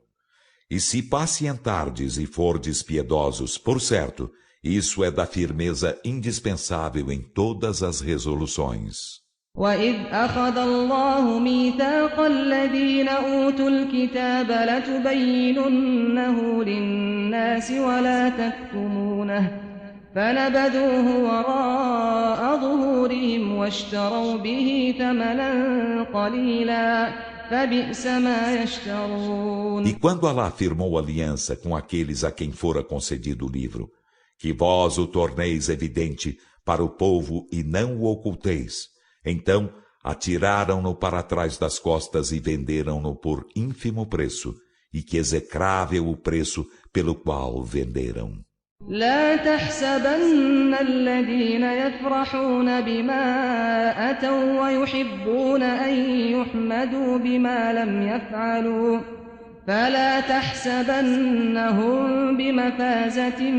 E se pacientardes e fordes piedosos, por certo, isso é da firmeza indispensável em todas as resoluções. وَإِذْ أَخَذَ اللَّهُ مِيثَاقَ الَّذِينَ أُوتُوا الْكِتَابَ لَتُبَيِّنُنَّهُ لِلنَّاسِ وَلَا تَكْتُمُونَهُ فَنَبَذُوهُ وَرَاءَ ظُهُورِهِمْ وَاشْتَرَوْا بِهِ ثَمَنًا قَلِيلًا فَبِئْسَ مَا يَشْتَرُونَ. E quando Alá firmou aliança com aqueles a quem fora concedido o livro, que vós o torneis evidente para o povo e não o oculteis, então atiraram-no para trás das costas e venderam-no por ínfimo preço, e que execrável o preço pelo qual o venderam. لا تحسبن الذين يفرحون بما أتوا ويحبون أن يحمدوا بما لم يفعلوا فلا تحسبنهم بمفازة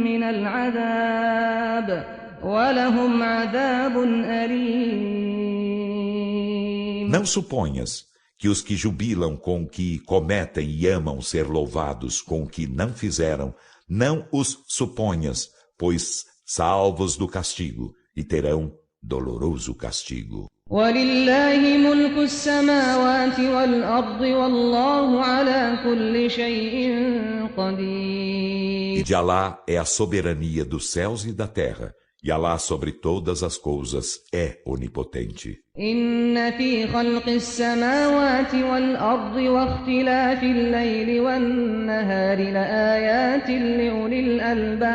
من العذاب ولهم عذاب أليم. Não suponhas que os que jubilam com o que cometem e amam ser louvados com o que não fizeram, não os suponhas, pois salvos do castigo, e terão doloroso castigo. وَلِلَّهِ مُلْكُ السَّمَاوَاتِ وَالْأَرْضِ وَاللَّهُ عَلَى كُلِّ شَيْءٍ قَدِيرٌ. E de Alá é a soberania dos céus e da terra, e Alá sobre todas as coisas é onipotente. إِنَّ فِي خَلْقِ السَّمَاوَاتِ وَالْأَرْضِ وَاخْتِلَافِ اللَّيْلِ وَالنَّهَارِ لَآيَاتٍ لِأُولِي الْأَلْبَابِ.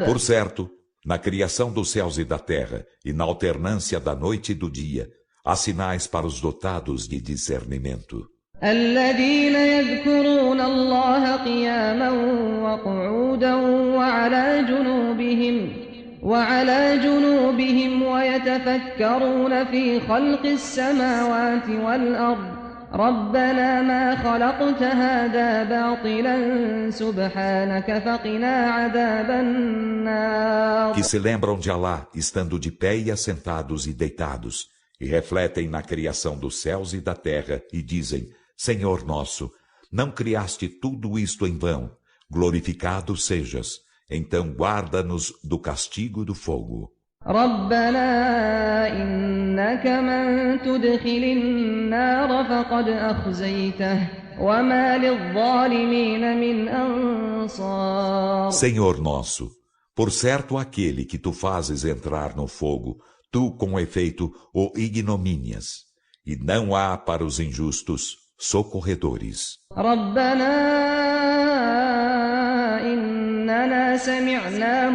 Por certo, na criação dos céus e da terra, e na alternância da noite e do dia, há sinais para os dotados de discernimento. الذين يذكرون الله قياما وقعودا وعلى جنوبهم ويتفكرون في خلق السماوات والأرض ربنا ما خلقت هذا باطلا سبحانك فقنا عذاب النار. Que se lembram de Alá, estando de pé e assentados e deitados, e refletem na criação dos céus e da terra, e dizem: Senhor nosso, não criaste tudo isto em vão, glorificado sejas, então guarda-nos do castigo do fogo. ربنا إنك من تدخل النار فقد أخزيته وما للظالمين من أنصار. Senhor nosso, por certo aquele que tu fazes entrar no fogo, tu com efeito o ignomínias, e não há para os injustos socorredores. ربنا إننا سمعنا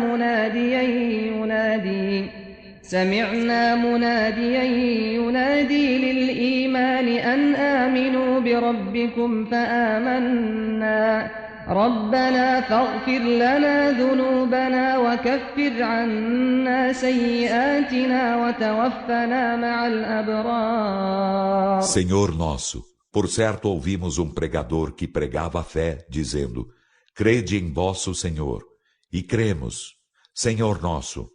مناديا ينادي للإيمان أن آمنوا بربكم ربنا فاغفر لنا ذنوبنا وكفر عنا سيئاتنا وتوفنا مع الأبرار. Senhor nosso, por certo ouvimos um pregador que pregava a fé, dizendo: Crede em vosso Senhor. E cremos. Senhor nosso,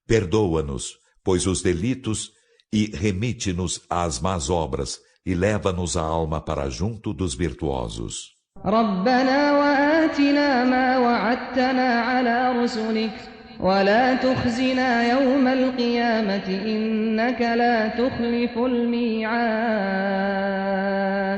perdoa-nos, pois os delitos, e remite-nos às más obras, e leva-nos a alma para junto dos virtuosos. ربنا وآتنا ما وعدتنا على رسلك ولا تخزنا يوم القيامة إنك لا تخلف الميعاد.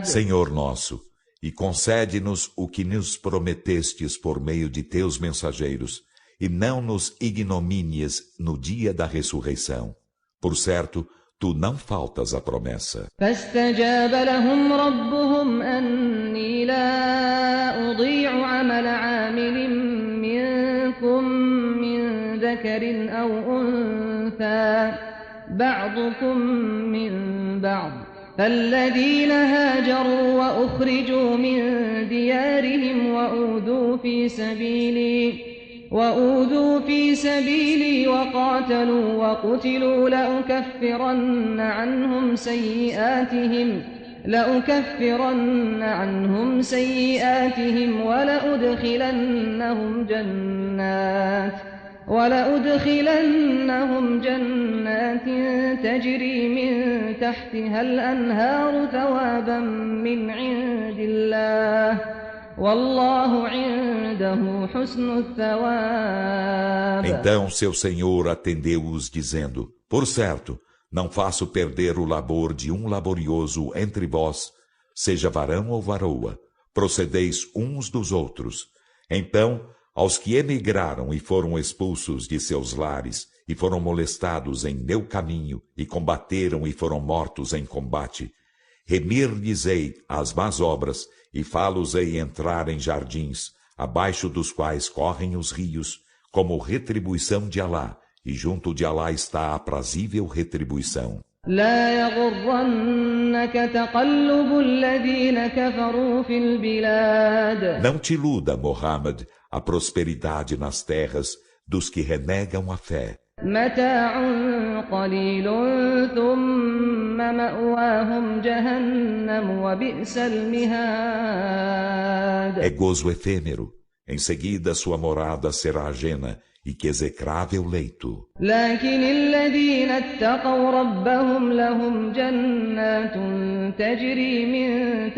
Senhor nosso, e concede-nos o que nos prometestes por meio de teus mensageiros, e não nos ignomínies no dia da ressurreição. Por certo, tu não faltas a promessa. فاستجاب لهم ربهم أني لا أضيع عمل عامل منكم من ذكر أو أنثى بعضكم من بعض فالذين هاجروا وأخرجوا من ديارهم وأوذوا في سبيلي وقاتلوا وقتلوا لأكفرن عنهم سيئاتهم ولأدخلنهم جنات تجري من تحتها الأنهار ثوابا من عند الله والله عنده حسن الثواب. Então seu Senhor atendeu-os dizendo: Por certo, não faço perder o labor de um laborioso entre vós, seja varão ou varoa, procedeis uns dos outros. Então, aos que emigraram e foram expulsos de seus lares, e foram molestados em meu caminho, e combateram e foram mortos em combate, remir-lhes-ei as más obras, e fá-los-ei entrar em jardins, abaixo dos quais correm os rios, como retribuição de Alá, e junto de Alá está a aprazível retribuição. لا يغرنك تقلب الذين كفروا في البلاد. Não te iluda, Muhammad, a prosperidade nas terras dos que renegam a fé. متاع قليل ثم مأواهم جهنم وبئس المهاد. É gozo efêmero. Em seguida sua morada será ajena, e que execrável leito. لكن الذين اتقوا ربهم لهم جنات تجري من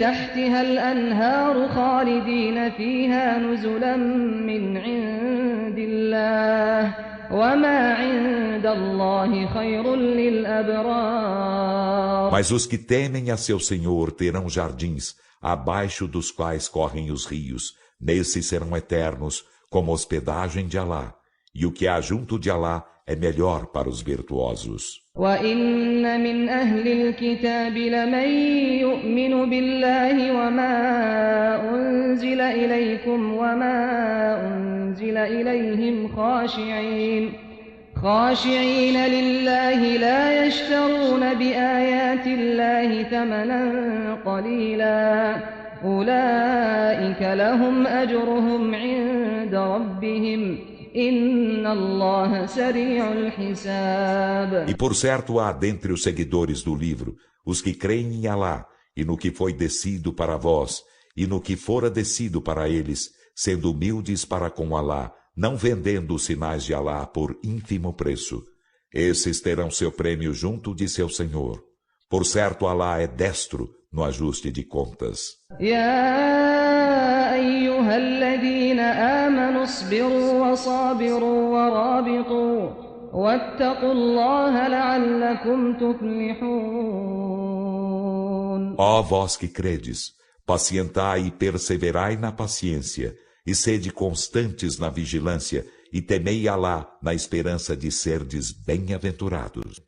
تحتها الأنهار خالدين فيها نزلا من عند الله وما عند الله خير للأبرار. Mas os que temem a seu Senhor terão jardins, abaixo dos quais correm os rios. Nesses serão eternos, como hospedagem de Alá. E o que há junto de Alá é melhor para os virtuosos. وَإِنَّ مِنْ أَهْلِ الْكِتَابِ لَمَنْ يُؤْمِنُ بِاللَّهِ وَمَا أُنْزِلَ إِلَيْكُمْ وَمَا أُنْزِلَ إِلَيْهِمْ خاشعين لله لا يشترون بآيات الله ثمنا قليلا أولئك لهم أجرهم عند ربهم إن الله سريع الحساب. E por certo há dentre os seguidores do livro os que creem em Alá e no que foi descido para vós e no que fora descido para eles, sendo humildes para com Alá, não vendendo os sinais de Alá por ínfimo preço. Esses terão seu prêmio junto de seu Senhor. Por certo, Alá é destro no ajuste de contas. يا أيها الذين آمنوا اصبروا وصابروا ورابطوا واتقوا الله لعلكم تفلحون. Ó vós que credes, pacientai e perseverai na paciência, e sede constantes na vigilância, e temei Alá na esperança de serdes bem-aventurados.